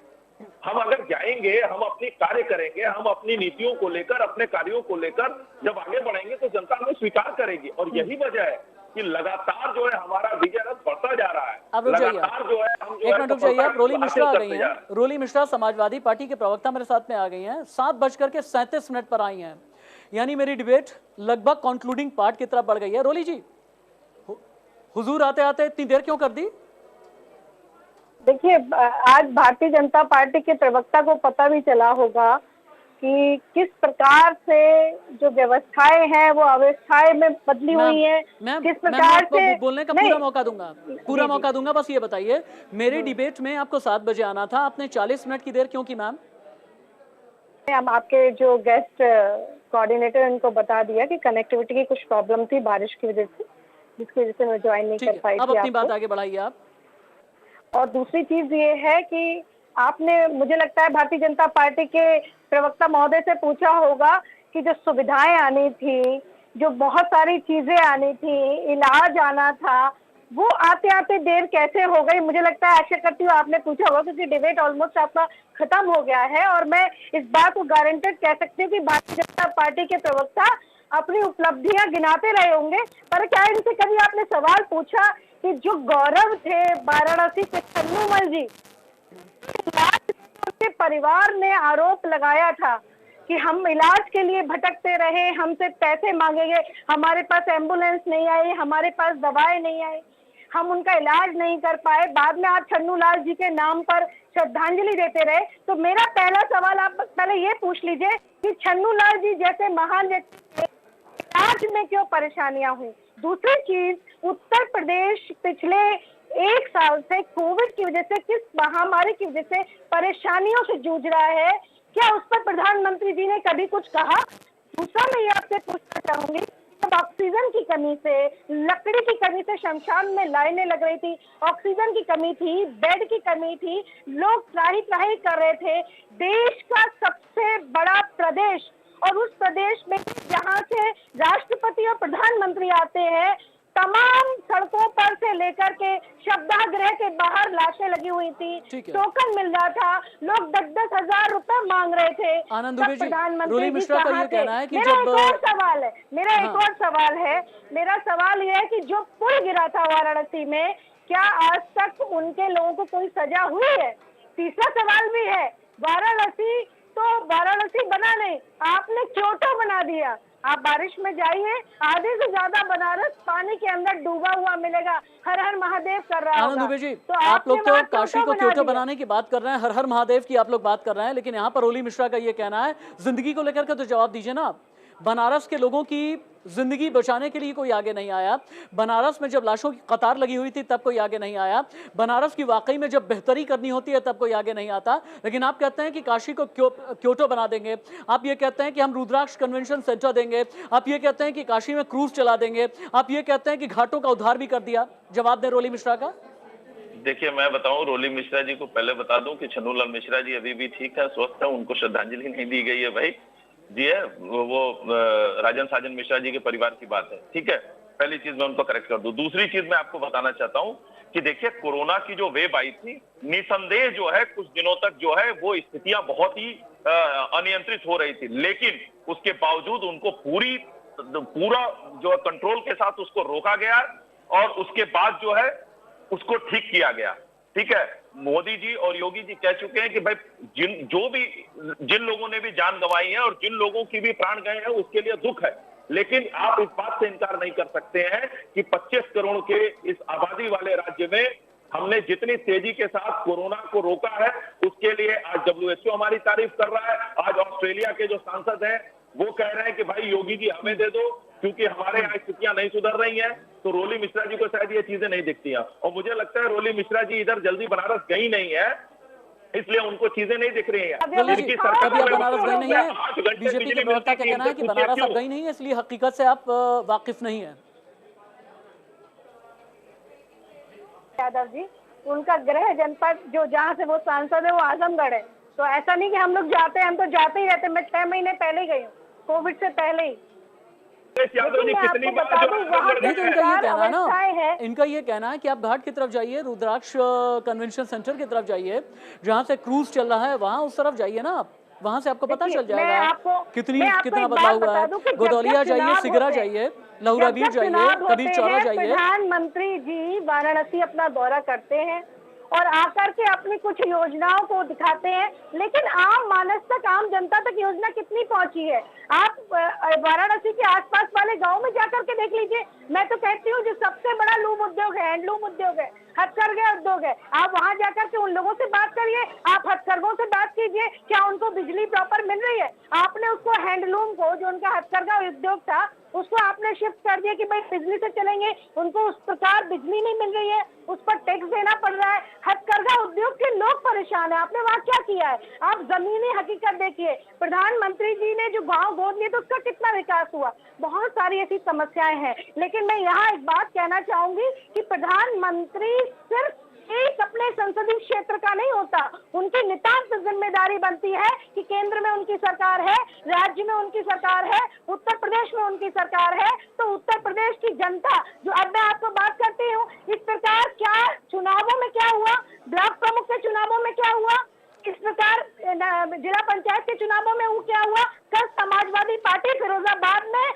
हम अगर जाएंगे, हम अपनी कार्य करेंगे, हम अपनी नीतियों को लेकर, अपने कार्यों को लेकर जब आगे बढ़ेंगे तो जनता हमें स्वीकार करेगी। और यही वजह है कि लगातार जो है हमारा विजय रथ बढ़ता जा रहा है। अब लगातार जो है हम एक मिनट रुक जाइए, आप रोली मिश्रा आ गई हैं। रोली मिश्रा समाजवादी पार्टी के प्रवक्ता मेरे साथ में आ गई हैं, 7:37 पर आई हैं, यानी मेरी डिबेट लगभग कंक्लूडिंग पार्ट की तरफ बढ़ गई है। रोली जी, हुजूर आते आते इतनी देर क्यों कर दी? देखिए, आज भारतीय जनता पार्टी के प्रवक्ता को पता भी चला होगा कि किस प्रकार से जो व्यवस्थाएं हैं वो अव्यवस्थाएं में बदली हुई हैं, किस प्रकार से बोलने का पूरा मौका दूंगा, बस ये बताइए, मेरे डिबेट में आपको 7 बजे आना था, आपने 40 मिनट की देर क्यों की मैम? हम आपके जो गेस्ट कोऑर्डिनेटर उनको बता दिया कि कनेक्टिविटी की कुछ प्रॉब्लम थी बारिश की वजह से, जिसकी वजह से मैं ज्वाइन नहीं कर पाई थी। अब अपनी बात आगे बढ़ाइए आप। और दूसरी चीज ये है कि आपने, मुझे लगता है भारतीय जनता पार्टी के प्रवक्ता महोदय से पूछा होगा कि जो सुविधाएं आनी थी, जो बहुत सारी चीजें आनी थी, इलाज आना था, वो आते आते देर कैसे हो गई। मुझे लगता है, आशा करती हूँ आपने पूछा होगा, क्योंकि डिबेट ऑलमोस्ट आपका खत्म हो गया है और मैं इस बात को गारंटेड कह सकती हूँ कि भारतीय जनता पार्टी के प्रवक्ता अपनी उपलब्धियां गिनाते रहे होंगे। पर क्या इनसे कभी आपने सवाल पूछा कि जो गौरव थे वाराणसी के छन्नूमल जी, उनके परिवार ने आरोप लगाया था कि हम इलाज के लिए भटकते रहे, हमसे पैसे मांगेंगे, हमारे पास एम्बुलेंस नहीं आई, हमारे पास दवाएं नहीं आई, हम उनका इलाज नहीं कर पाए। बाद में आप छन्नूलाल जी के नाम पर श्रद्धांजलि देते रहे। तो मेरा पहला सवाल, आप पहले ये पूछ लीजिए कि छन्नूलाल जी जैसे महान व्यक्ति इलाज में क्यों परेशानियां हुई। दूसरी चीज, उत्तर प्रदेश पिछले 1 साल से कोविड की वजह से, किस महामारी की वजह से परेशानियों से जूझ रहा है, क्या उस पर प्रधानमंत्री जी ने कभी कुछ कहा? दूसरा मैं ये आपसे पूछना चाहूंगी, ऑक्सीजन की कमी से, लकड़ी की कमी से शमशान में लाइनें लग रही थी, ऑक्सीजन की कमी थी, बेड की कमी थी, लोग त्राही त्राही कर रहे थे। देश का सबसे बड़ा प्रदेश और उस प्रदेश में जहां से राष्ट्रपति और प्रधानमंत्री आते हैं, तमाम सड़कों पर से लेकर के शब्दागृह के बाहर लाशें लगी हुई थी, टोकन मिल रहा था, लोग 10-10 हजार रुपए मांग रहे थे। आनंद दुबे जी, रोली मिश्रा का ये कहना है कि मेरा एक और सवाल है, मेरा सवाल यह है कि जो पुल गिरा था वाराणसी में, क्या आज तक उनके लोगों को कोई सजा हुई है? तीसरा सवाल भी है, वाराणसी बना नहीं, आपने क्योटो बना दिया। आप बारिश में जाइए, आधे से ज्यादा बनारस पानी के अंदर डूबा हुआ मिलेगा। हर हर महादेव कर रहा है। आनंद दुबे जी, तो आप लोग तो काशी को क्योटो बनाने की बात कर रहे हैं, हर हर महादेव की आप लोग बात कर रहे हैं, लेकिन यहाँ पर रोली मिश्रा का ये कहना है, जिंदगी को लेकर के तो जवाब दीजिए ना आप। बनारस के लोगों की जिंदगी बचाने के लिए कोई आगे नहीं आया। बनारस में जब लाशों की कतार लगी हुई थी तब कोई आगे नहीं आया। बनारस की वाकई में जब बेहतरी करनी होती है तब कोई आगे नहीं आता। लेकिन आप कहते हैं कि काशी को क्योटो बना देंगे, आप ये कहते हैं कि हम रुद्राक्ष कन्वेंशन सेंटर देंगे, आप ये कहते हैं कि काशी में क्रूज चला देंगे, आप ये कहते हैं कि घाटों का उद्धार भी कर दिया। जवाब दें रोली मिश्रा का। देखिए, मैं बताऊं, रोली मिश्रा जी को पहले बता दूं कि छन्नूलाल मिश्रा जी अभी भी ठीक है, स्वस्थ है, उनको श्रद्धांजलि नहीं दी गई है भाई जी। है वो राजन साजन मिश्रा जी के परिवार की बात है, ठीक है। पहली चीज मैं उनको करेक्ट कर दूं। दूसरी चीज मैं आपको बताना चाहता हूं कि देखिए, कोरोना की जो वेव आई थी, निसंदेह जो है कुछ दिनों तक जो है वो स्थितियां बहुत ही अनियंत्रित हो रही थी, लेकिन उसके बावजूद उनको पूरा जो कंट्रोल के साथ उसको रोका गया और उसके बाद जो है उसको ठीक किया गया, ठीक है। मोदी जी और योगी जी कह चुके हैं कि भाई जिन लोगों ने भी जान गंवाई है और जिन लोगों की भी प्राण गए हैं उसके लिए दुख है, लेकिन आप इस बात से इनकार नहीं कर सकते हैं कि 25 करोड़ के इस आबादी वाले राज्य में हमने जितनी तेजी के साथ कोरोना को रोका है उसके लिए आज WHO हमारी तारीफ कर रहा है। आज ऑस्ट्रेलिया के जो सांसद हैं वो कह रहे हैं कि भाई योगी जी हमें दे दो, क्योंकि हमारे यहाँ स्थितियां नहीं सुधर रही हैं। तो रोली मिश्रा जी को शायद ये चीजें नहीं दिखती हैं, और मुझे लगता है रोली मिश्रा जी इधर जल्दी बनारस गई नहीं है, इसलिए उनको चीजें नहीं दिख रही हैं। इनकी सरकार बनारस गई नहीं है, बीजेपी के प्रवक्ता का कहना है कि बनारस अब गई नहीं है, इसलिए हकीकत से आप वाकिफ नहीं है। यादव जी, उनका गृह जनपद जो जहाँ से वो सांसद है वो आजमगढ़ है, तो ऐसा नहीं कि हम लोग जाते हैं, हम तो जाते ही रहते। मैं 6 महीने पहले गई हूँ, कोविड से पहले ही। इनका ये कहना है कि आप घाट की तरफ जाइए, रुद्राक्ष कन्वेंशन सेंटर की तरफ जाइए, जहाँ से क्रूज चल रहा है वहाँ उस तरफ जाइए ना आप, वहाँ से आपको पता चल जाएगा कितना बदलाव हुआ है। गोदौलिया जाइए, सिगरा जाइए, लहुरा बीर जाइए, कबीर चौरा जाइए। प्रधानमंत्री जी वाराणसी अपना दौरा करते हैं और आकर के अपनी कुछ योजनाओं को दिखाते हैं, लेकिन आम मानस तक, आम जनता तक योजना कितनी पहुंची है? आप वाराणसी के आसपास वाले गांव में जाकर के देख लीजिए। मैं तो कहती हूँ जो सबसे बड़ा लूम उद्योग है, हैंडलूम उद्योग है, हथकरघा उद्योग है, आप वहां जाकर के उन लोगों से बात करिए, आप हथकरघों से बात कीजिए, क्या उनको बिजली प्रॉपर मिल रही है? आपने उसको हैंडलूम को, जो उनका हथकरघा उद्योग था, उसको आपने शिफ्ट कर दिया कि भाई बिजली से चलेंगे, उनको उस प्रकार बिजली नहीं मिल रही है, उस पर टैक्स देना पड़ रहा है। हथकरघा उद्योग के लोग परेशान है। आपने वहाँ क्या किया है? आप जमीनी हकीकत देखिए। प्रधानमंत्री जी ने जो गांव गोद लिए तो उसका कितना विकास हुआ? बहुत सारी ऐसी समस्याएं हैं, लेकिन मैं यहाँ एक बात कहना चाहूंगी कि प्रधानमंत्री सिर्फ एक अपने संसदीय क्षेत्र का नहीं होता, उनकी नितांत जिम्मेदारी बनती है कि केंद्र में उनकी सरकार है, राज्य में उनकी सरकार है, उत्तर प्रदेश में उनकी सरकार है, तो उत्तर प्रदेश की जनता जो, अब मैं आपको बात करती हूँ, इस प्रकार क्या चुनावों में क्या हुआ, ब्लॉक प्रमुख के चुनावों में क्या हुआ, इस प्रकार जिला पंचायत के चुनावों में वो क्या हुआ? कल समाजवादी पार्टी फिरोजाबाद में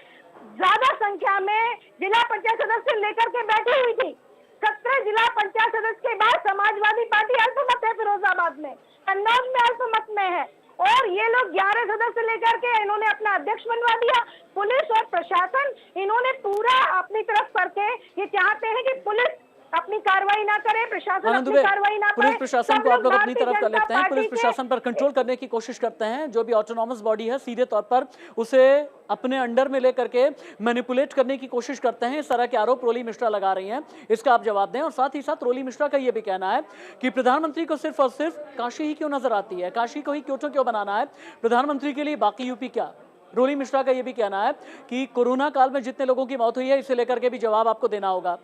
ज्यादा संख्या में जिला पंचायत सदस्य लेकर के बैठी हुई थी। 17 जिला पंचायत सदस्य के बाद समाजवादी पार्टी अल्पमत है फिरोजाबाद में, कन्नौज में अल्पमत में है, और ये लोग 11 सदस्य लेकर के इन्होंने अपना अध्यक्ष बनवा दिया। पुलिस और प्रशासन इन्होंने पूरा अपनी तरफ करके ये चाहते हैं कि पुलिस अपनी कार्रवाई ना करे, प्रशासन अपनी कार्रवाई ना करे। पुलिस प्रशासन को आप लोग अपनी तरफ कर लेते हैं, पुलिस प्रशासन पर कंट्रोल करने की कोशिश करते हैं। जो भी ऑटोनॉमस बॉडी है सीधे तौर पर उसे अपने अंडर में लेकर के मैनिपुलेट करने की कोशिश करते हैं। इस तरह के आरोप रोली मिश्रा लगा रही हैं, इसका आप जवाब दें। और साथ ही साथ रोली मिश्रा का यह भी कहना है कि प्रधानमंत्री को सिर्फ और सिर्फ काशी ही क्यों नजर आती है, काशी को ही क्यों बनाना है प्रधानमंत्री के लिए, बाकी यूपी क्या? रोली मिश्रा का ये भी कहना है कि कोरोना काल में जितने लोगों की मौत हुई है इसे लेकर के भी जवाब आपको देना होगा।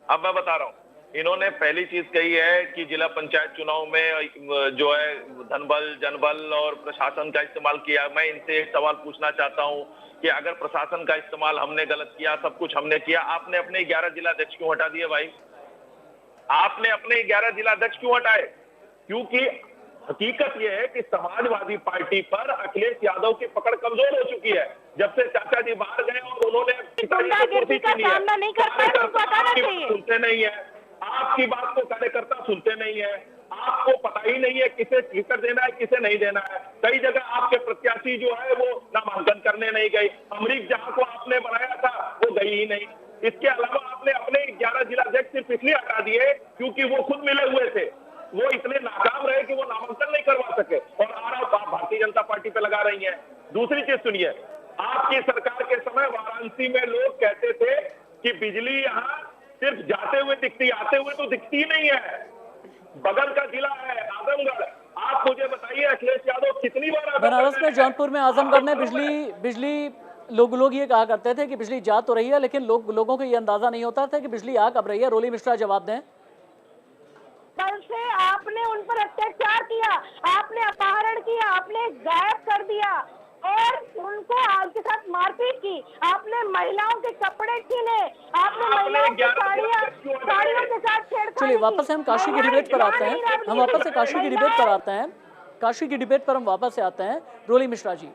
अब मैं बता रहा हूँ, इन्होंने पहली चीज कही है कि जिला पंचायत चुनाव में जो है धनबल, जनबल और प्रशासन का इस्तेमाल किया। मैं इनसे एक सवाल पूछना चाहता हूँ कि अगर प्रशासन का इस्तेमाल हमने गलत किया, सब कुछ हमने किया, आपने अपने 11 जिलाध्यक्ष क्यों हटा दिए भाई? आपने अपने 11 जिलाध्यक्ष क्यों हटाए? क्योंकि हकीकत यह है कि समाजवादी पार्टी पर अखिलेश यादव की पकड़ कमजोर हो चुकी है। जब से चाचा जी बाहर गए और उन्होंने सुनते नहीं है, आपकी बात को कार्यकर्ता सुनते नहीं है, आपको पता ही नहीं है किसे टिकट देना है, किसे नहीं देना है। कई जगह आपके प्रत्याशी जो है वो नामांकन करने नहीं गए। अमरीक जहां को आपने बनाया था वो गई ही नहीं। इसके अलावा आपने अपने 11 जिलाध्यक्ष सिर्फ इसलिए हटा दिए क्योंकि वो खुद मिले हुए थे, वो इतने नाकाम रहे कि वो नामांकन नहीं करवा सके, और आरोप आप भारतीय जनता पार्टी पे लगा रही हैं। दूसरी चीज सुनिए, आपकी सरकार के समय वाराणसी में लोग कहते थे कि बिजली यहाँ सिर्फ जाते हुए दिखती, आते हुए तो दिखती नहीं है। बगल का जिला है आजमगढ़, आप मुझे बताइए अखिलेश यादव कितनी बार बनारस में, जौनपुर में, आजमगढ़ में बिजली लोग ये कहा करते थे कि बिजली जा तो रही है, लेकिन लोगों को ये अंदाजा नहीं होता था कि बिजली आ कब रही है। रोली मिश्रा जवाब दें। कल से आपने उन पर अत्याचार किया, आपने अपहरण किया, आपने गायब कर दिया और उनको आपके साथ मारपीट की, आपने महिलाओं के कपड़े छीने, आपने महिलाओं की साड़ियों के साथ छेड़छाड़। चलिए वापस से हम काशी की डिबेट पर आते हैं। हम वापस से काशी की डिबेट पर आते हैं। काशी की डिबेट पर हम वापस से आते हैं। रोली मिश्रा जी,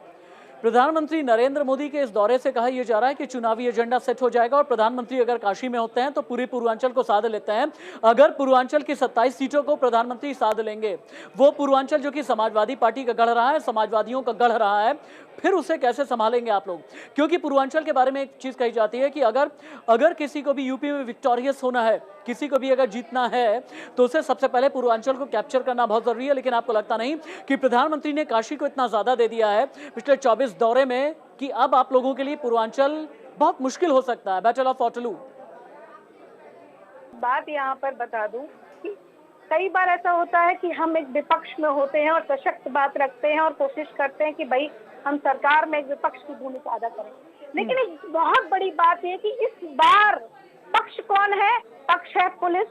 प्रधानमंत्री नरेंद्र मोदी के इस दौरे से कहा यह जा रहा है कि चुनावी एजेंडा सेट हो जाएगा और प्रधानमंत्री अगर काशी में होते हैं तो पूरे पूर्वांचल को साध लेते हैं। अगर पूर्वांचल की 27 सीटों को प्रधानमंत्री साध लेंगे, वो पूर्वांचल जो कि समाजवादी पार्टी का गढ़ रहा है, समाजवादियों का गढ़ रहा है, फिर उसे कैसे संभालेंगे आप लोग? क्योंकि पूर्वांचल के बारे में एक चीज कही जाती है कि अगर किसी को भी यूपी में विक्टोरियस होना है, किसी को भी अगर जीतना है, तो उसे सबसे पहले पूर्वांचल को कैप्चर करना बहुत जरूरी है। लेकिन आपको लगता नहीं कि प्रधानमंत्री ने काशी को इतना ज्यादा दे दिया है पिछले 24 दौरे में कि अब आप लोगों के लिए पूर्वांचल बहुत मुश्किल हो सकता है? Battle of Waterloo. बात यहाँ पर बता दूं कि कई बार ऐसा होता है कि हम एक विपक्ष में होते हैं और सशक्त बात रखते हैं और कोशिश करते हैं कि भाई हम सरकार में एक विपक्ष की भूमिका अदा करें, लेकिन एक बहुत बड़ी बात यह कि इस बार पक्ष कौन है? पक्ष है पुलिस,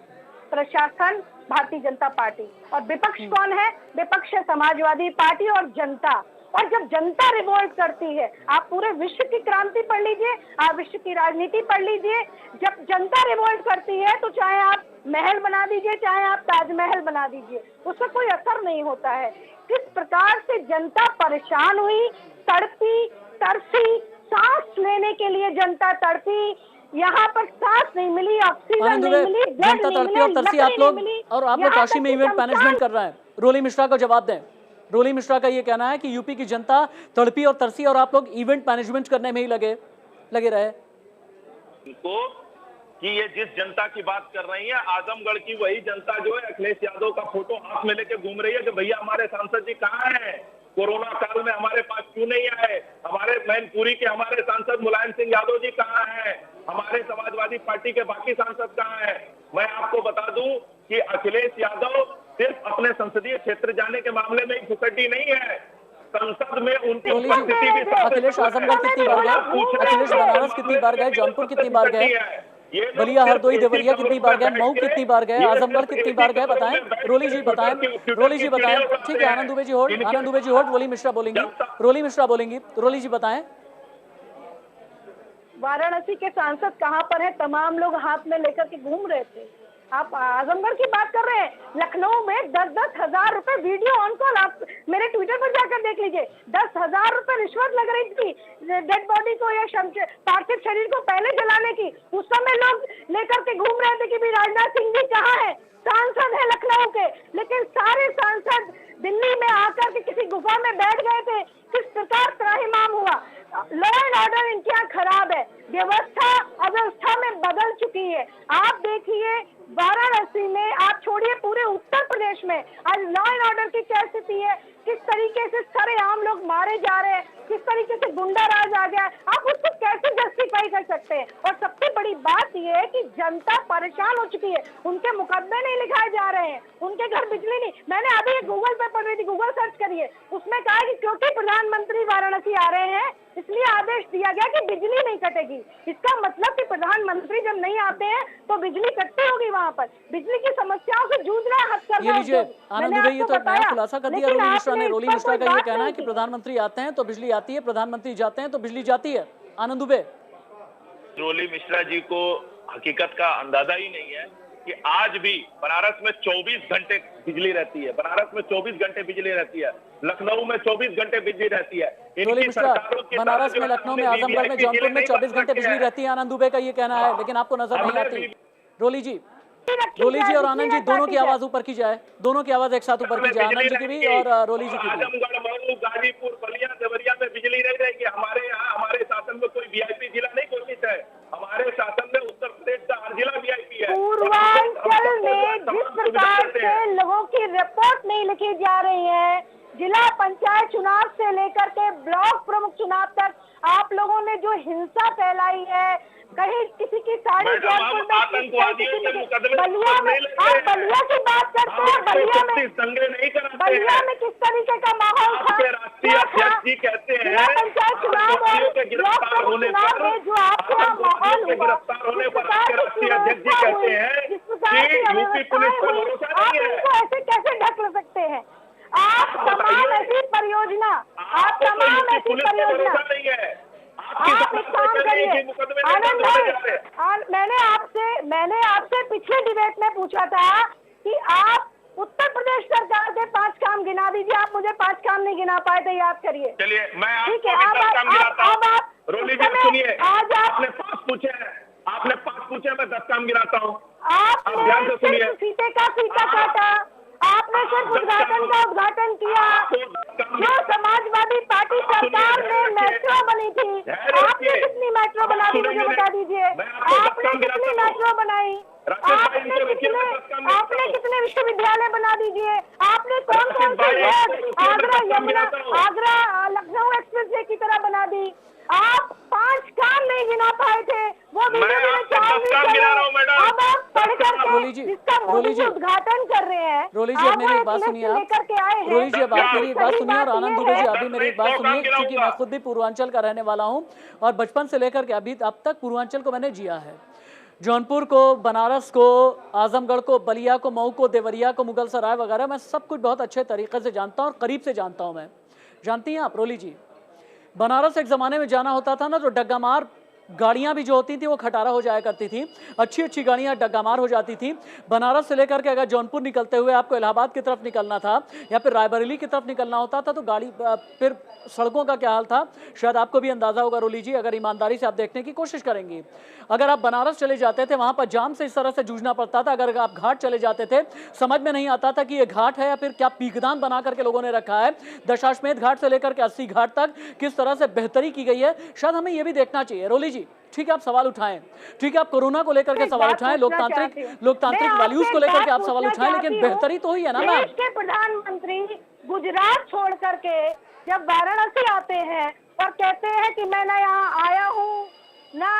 प्रशासन, भारतीय जनता पार्टी, और विपक्ष कौन है? विपक्ष है समाजवादी पार्टी और जनता। और जब जनता रिवोल्ट करती है, आप पूरे विश्व की क्रांति पढ़ लीजिए, आप विश्व की राजनीति पढ़ लीजिए, जब जनता रिवोल्ट करती है तो चाहे आप महल बना दीजिए, चाहे आप ताजमहल बना दीजिए, उसका कोई असर नहीं होता है। किस प्रकार से जनता परेशान हुई, तड़पी, तरसी, सांस लेने के लिए जनता तड़पी, यहाँ पर सांस नहीं मिली, ऑक्सीजन नहीं मिली, जनता तड़पी और तरसी। आप लोग काशी में इवेंट मैनेजमेंट कर रहे हैं। रोली मिश्रा को जवाब दें। रोली मिश्रा का ये कहना है कि यूपी की जनता तड़पी और तरसी और आप लोग इवेंट मैनेजमेंट करने में ही लगे रहे। कि ये जिस जनता की बात कर रही है, आजमगढ़ की वही जनता जो है अखिलेश यादव का फोटो हाथ में लेके घूम रही है कि भैया हमारे सांसद जी कहाँ हैं, कोरोना काल में हमारे पास क्यों नहीं आए, हमारे मैनपुरी के हमारे सांसद मुलायम सिंह यादव जी कहाँ हैं, हमारे समाजवादी पार्टी के बाकी सांसद कहाँ हैं। मैं आपको बता दूं कि अखिलेश यादव सिर्फ अपने संसदीय क्षेत्र जाने के मामले में फुसड्डी नहीं है, संसद में उनकी उपस्थिति भी। अखिलेश आजमगढ़ कितनी बार गए? अखिलेश बनारस कितनी बार गए? जौनपुर कितनी बार गए? बलिया, हरदोई, देवरिया कितनी बार गए? मऊ कितनी बार गए? आजमगढ़ कितनी बार गए? बताएं रोली जी, बताएं। रोली जी बताएं। ठीक है, आनंद दुबे जी होल्ड, आनंद दुबे जी होल्ड। रोली मिश्रा बोलेंगी, रोली मिश्रा बोलेंगी। रोली जी बताएं। वाराणसी के सांसद कहाँ पर है? तमाम लोग हाथ में लेकर के घूम रहे थे। आप आजमगढ़ की बात कर रहे हैं। लखनऊ में 10-10 हजार रुपए वीडियो ऑन कॉल, आप मेरे ट्विटर पर जाकर देख लीजिए। 10,000 रुपए रिश्वत लग रही थी डेड बॉडी को या पार्थिव शरीर को पहले जलाने की। उस समय लोग लेकर के घूम रहे थे कि भी राजनाथ सिंह जी कहाँ है, सांसद है लखनऊ के। लेकिन सारे सांसद दिल्ली में आकर के किसी गुफा में बैठ गए थे। किस प्रकार त्राहिमाम हुआ। लॉ एंड ऑर्डर इनके यहाँ खराब है, व्यवस्था अव्यवस्था में बदल चुकी है। आप देखिए वाराणसी में, आप छोड़िए पूरे उत्तर प्रदेश में आज लॉ एंड ऑर्डर की क्या स्थिति है, किस तरीके से सरेआम लोग मारे जा रहे हैं, किस तरीके से गुंडा राज आ गया, आप उसको कैसे जस्टिफाई कर सकते हैं। और सबसे बड़ी बात यह है कि जनता परेशान हो चुकी है, उनके मुकदमे नहीं लिखाए जा रहे हैं, उनके घर बिजली नहीं। मैंने अभी गूगल पे पढ़ रही थी, गूगल सर्च करिए। उसमें कहा कि क्योंकि प्रधानमंत्री वाराणसी आ रहे हैं इसलिए आदेश दिया गया कि बिजली नहीं कटेगी। इसका मतलब कि प्रधानमंत्री जब नहीं आते हैं तो बिजली कटती होगी वहाँ पर। बिजली की समस्याओं से जूझ रहा है हथकरघा। ये लीजिए आनंद दुबे, ये तो नया खुलासा कर दिया रोली मिश्रा ने। रोली मिश्रा का ये कहना है कि प्रधानमंत्री आते हैं तो बिजली आती है, प्रधानमंत्री जाते हैं तो बिजली जाती है। आनंद दुबे, रोली मिश्रा जी को हकीकत का अंदाजा ही नहीं है कि आज भी बनारस में 24 घंटे बिजली रहती है। बनारस में 24 घंटे बिजली रहती है, लखनऊ में 24 घंटे बिजली रहती है। रोली मिश्रा, बनारस में, लखनऊ में, आजमगढ़ में, जौनपुर में 24 घंटे बिजली रहती है, आनंद दुबे का ये कहना है, लेकिन आपको नजर नहीं आती। रोली जी और आनंद जी दोनों की आवाज ऊपर की जाए, दोनों की आवाज एक साथ ऊपर की जाए, आनंद जी की भी और रोली जी की भी। आजमगढ़, मऊ, गाजीपुर, बलिया, देवरिया में बिजली नहीं रहेगी। हमारे यहाँ हमारे शासन में कोई वीआईपी जिला नहीं घोषित है। हमारे शासन में उत्तर प्रदेश का हर जिला वीआईपी है। पूर्वांचल में जिस प्रकार से लोगों की रिपोर्ट नहीं लिखी जा रही है, जिला पंचायत चुनाव से लेकर के ब्लॉक प्रमुख चुनाव तक आप लोगों ने जो हिंसा फैलाई है, कहीं किसी की साड़ी जयपुर में, बलिया में, आप बलिया की बात करते हैं, बलिया में किस तरीके का माहौल था, जिला पंचायत चुनाव और ब्लॉक प्रमुख चुनाव में जो आपके यहाँ माहौल हुआ, जिस प्रकार की आप इनको ऐसे कैसे ढक सकते हैं? आप तमाम ऐसी परियोजना, आप एक काम करिए आनंद भाई, मैंने आपसे पिछले डिबेट में पूछा था कि आप उत्तर प्रदेश सरकार के 5 काम गिना दीजिए। आप मुझे 5 काम नहीं गिना पाए थे, याद करिए। चलिए मैं ठीक है, आप रोली जी सुनिए, आज आपने 5 पूछे हैं, आपने 5 पूछे, मैं 10 काम गिनाता हूँ। आपने सिर्फ फीते का फीता काटा, आपने सिर्फ उद्घाटन का उद्घाटन किया। जो समाजवादी पार्टी सरकार में मेट्रो बनी थी, आपने कितनी मेट्रो बना दी मुझे बता दीजिए। आपने कितनी मेट्रो बनाई, आपने कितने विश्वविद्यालय बना दीजिए, आपने कौन कौन से रोड आगरा यमुना, आगरा लखनऊ एक्सप्रेसवे की तरह बना दी। आप 5 काम नहीं गिना पाए थे, वो रोली जी उद्घाटन कर रहे हैं। रोली जी अब मेरी एक बात सुनिए, रोली जी अब आप मेरी एक बात सुनिए और आनंद दुबे जी अभी मेरी एक बात सुनिए, क्योंकि मैं खुद भी पूर्वांचल का रहने वाला हूँ और बचपन से लेकर के अभी अब तक पूर्वांचल को मैंने जिया है। जौनपुर को, बनारस को, आजमगढ़ को, बलिया को, मऊ को, देवरिया को, मुगल सराय वगैरह मैं सब कुछ बहुत अच्छे तरीके से जानता हूँ और करीब से जानता हूँ। मैं जानती हैं आप रोली जी, बनारस एक ज़माने में जाना होता था ना तो डग्गामार गाड़ियां भी जो होती थी वो खटारा हो जाया करती थी, अच्छी अच्छी गाड़ियां डग्गामार हो जाती थी। बनारस से लेकर के अगर जौनपुर निकलते हुए आपको इलाहाबाद की तरफ निकलना था या फिर रायबरेली की तरफ निकलना होता था तो गाड़ी फिर सड़कों का क्या हाल था शायद आपको भी अंदाजा होगा रोली जी, अगर ईमानदारी से आप देखने की कोशिश करेंगी। अगर आप बनारस चले जाते थे वहां पर जाम से इस तरह से जूझना पड़ता था। अगर आप घाट चले जाते थे समझ में नहीं आता था कि ये घाट है या फिर क्या पीकदान बना करके लोगों ने रखा है। दशाश्वमेध घाट से लेकर के 80 घाट तक किस तरह से बेहतरी की गई है, शायद हमें ये भी देखना चाहिए। रोली जी ठीक है आप सवाल उठाएं, ठीक है आप कोरोना को लेकर के सवाल उठाएं, लोकतांत्रिक वैल्यूज को लेकर के आप सवाल उठाएं, लेकिन बेहतरी तो हुई है ना मैम। देश के प्रधानमंत्री गुजरात छोड़ करके जब वाराणसी आते हैं और कहते हैं कि मैं ना यहाँ आया हूँ ना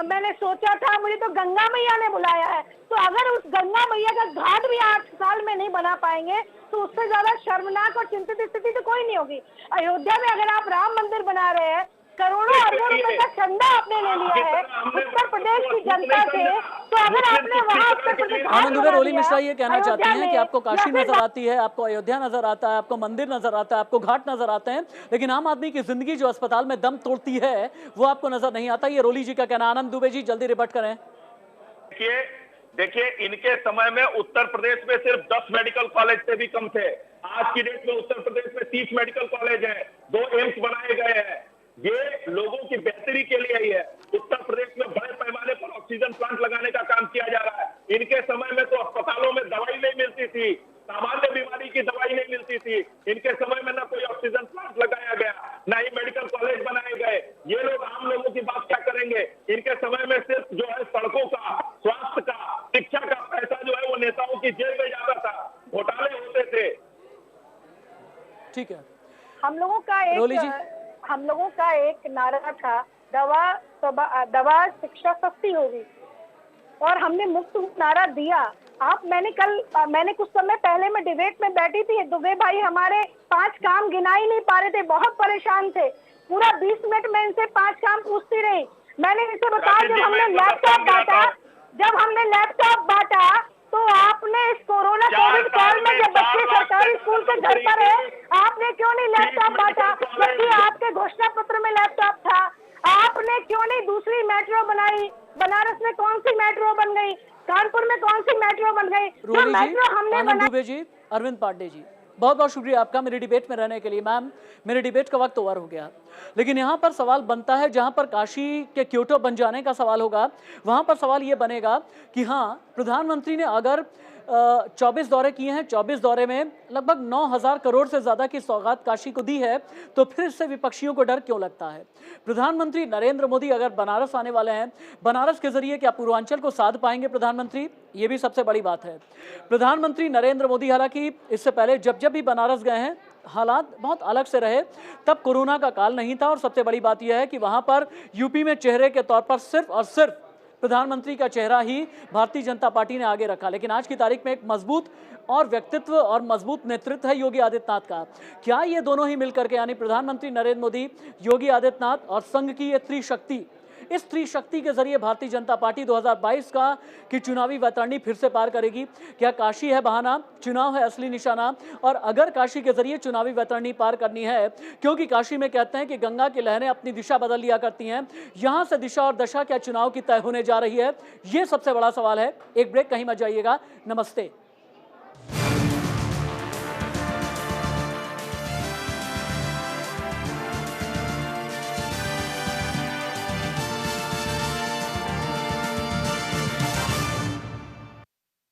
मैंने सोचा था, मुझे तो गंगा मैया ने बुलाया है, तो अगर उस गंगा मैया का घाट भी 8 साल में नहीं बना पाएंगे तो उससे ज्यादा शर्मनाक और चिंतित स्थिति तो कोई नहीं होगी। अयोध्या में अगर आप राम मंदिर बना रहे हैं, करोड़ों अरबों रुपए का चंदा आपने ले लिया है उत्तर प्रदेश की जनता से, तो अगर आपने वहाँ उत्तर प्रदेश आनंद दुबे रोली मिश्रा ये कहना चाहती हैं कि आपको काशी नजर आती है, आपको अयोध्या नजर आता है, आपको मंदिर नजर आता है, आपको घाट नजर आते हैं, लेकिन आम आदमी की जिंदगी जो अस्पताल में दम तोड़ती है वो आपको नजर नहीं आता। ये रोली जी का कहना। आनंद दुबे जी जल्दी रिबट करें। देखिए इनके समय में उत्तर प्रदेश में सिर्फ 10 मेडिकल कॉलेज से भी कम थे। आज की डेट में उत्तर प्रदेश में 30 मेडिकल कॉलेज है, 2 एम्स बनाए गए हैं। ये लोगों की बेहतरी के लिए ही है। उत्तर प्रदेश में बड़े पैमाने पर ऑक्सीजन प्लांट लगाने का काम किया जा रहा है। इनके समय में तो अस्पतालों में दवाई नहीं मिलती थी, सामान्य बीमारी की दवाई नहीं मिलती थी। इनके समय में ना कोई ऑक्सीजन प्लांट लगाया गया, ना ही मेडिकल कॉलेज बनाए गए। ये लोग आम लोगों की बात क्या करेंगे? इनके समय में सिर्फ जो है सड़कों का, स्वास्थ्य का, शिक्षा का पैसा जो है वो नेताओं की जेब में जाता था, घोटाले होते थे। ठीक है, हम लोगों का एक नारा था, दवा शिक्षा सस्ती होगी, और हमने मुफ्त नारा दिया। मैंने कुछ समय पहले मैं डिबेट में बैठी थी, दुबे भाई हमारे 5 काम गिना ही नहीं पा रहे थे, बहुत परेशान थे। पूरा 20 मिनट में इनसे 5 काम पूछती रही। मैंने इनसे बताया जब हमने लैपटॉप बांटा तो आपने इस कोरोना कोविड काल में जब बच्चे सरकारी स्कूल के घर पर है, आपने क्यों नहीं लैपटॉप बांटा? जबकि आपके घोषणा पत्र में लैपटॉप था। आपने क्यों नहीं दूसरी मेट्रो बनाई? बनारस में कौन सी मेट्रो बन गई? कानपुर में कौन सी मेट्रो बन गई? जो मेट्रो हमने बनाई। दुबे जी, अरविंद पांडे जी, बहुत बहुत शुक्रिया आपका मेरे डिबेट में रहने के लिए। मैम, मेरे डिबेट का वक्त ओवर हो गया, लेकिन यहाँ पर सवाल बनता है, जहाँ पर काशी के क्योटो बन जाने का सवाल होगा, वहाँ पर सवाल ये बनेगा कि हाँ, प्रधानमंत्री ने अगर 24 दौरे किए हैं, 24 दौरे में लगभग 9,000 करोड़ से ज्यादा की सौगात काशी को दी है, तो फिर इससे विपक्षियों को डर क्यों लगता है? प्रधानमंत्री नरेंद्र मोदी अगर बनारस आने वाले हैं, बनारस के जरिए क्या पूर्वांचल को साध पाएंगे प्रधानमंत्री? ये भी सबसे बड़ी बात है। प्रधानमंत्री नरेंद्र मोदी हालांकि इससे पहले जब भी बनारस गए हैं, हालात बहुत अलग से रहे, तब कोरोना का काल नहीं था, और सबसे बड़ी बात यह है कि वहां पर यूपी में चेहरे के तौर पर सिर्फ और सिर्फ प्रधानमंत्री का चेहरा ही भारतीय जनता पार्टी ने आगे रखा। लेकिन आज की तारीख में एक मजबूत और व्यक्तित्व और मजबूत नेतृत्व है योगी आदित्यनाथ का। क्या ये दोनों ही मिलकर के, यानी प्रधानमंत्री नरेंद्र मोदी, योगी आदित्यनाथ और संघ की ये त्रिशक्ति, इस त्रिशक्ति के जरिए भारतीय जनता पार्टी 2022 की चुनावी वैतरणी फिर से पार करेगी? क्या काशी है बहाना, चुनाव है असली निशाना? और अगर काशी के जरिए चुनावी वैतरणी पार करनी है, क्योंकि काशी में कहते हैं कि गंगा की लहरें अपनी दिशा बदल लिया करती हैं, यहां से दिशा और दशा क्या चुनाव की तय होने जा रही है? यह सबसे बड़ा सवाल है। एक ब्रेक, कहीं मत जाइएगा। नमस्ते।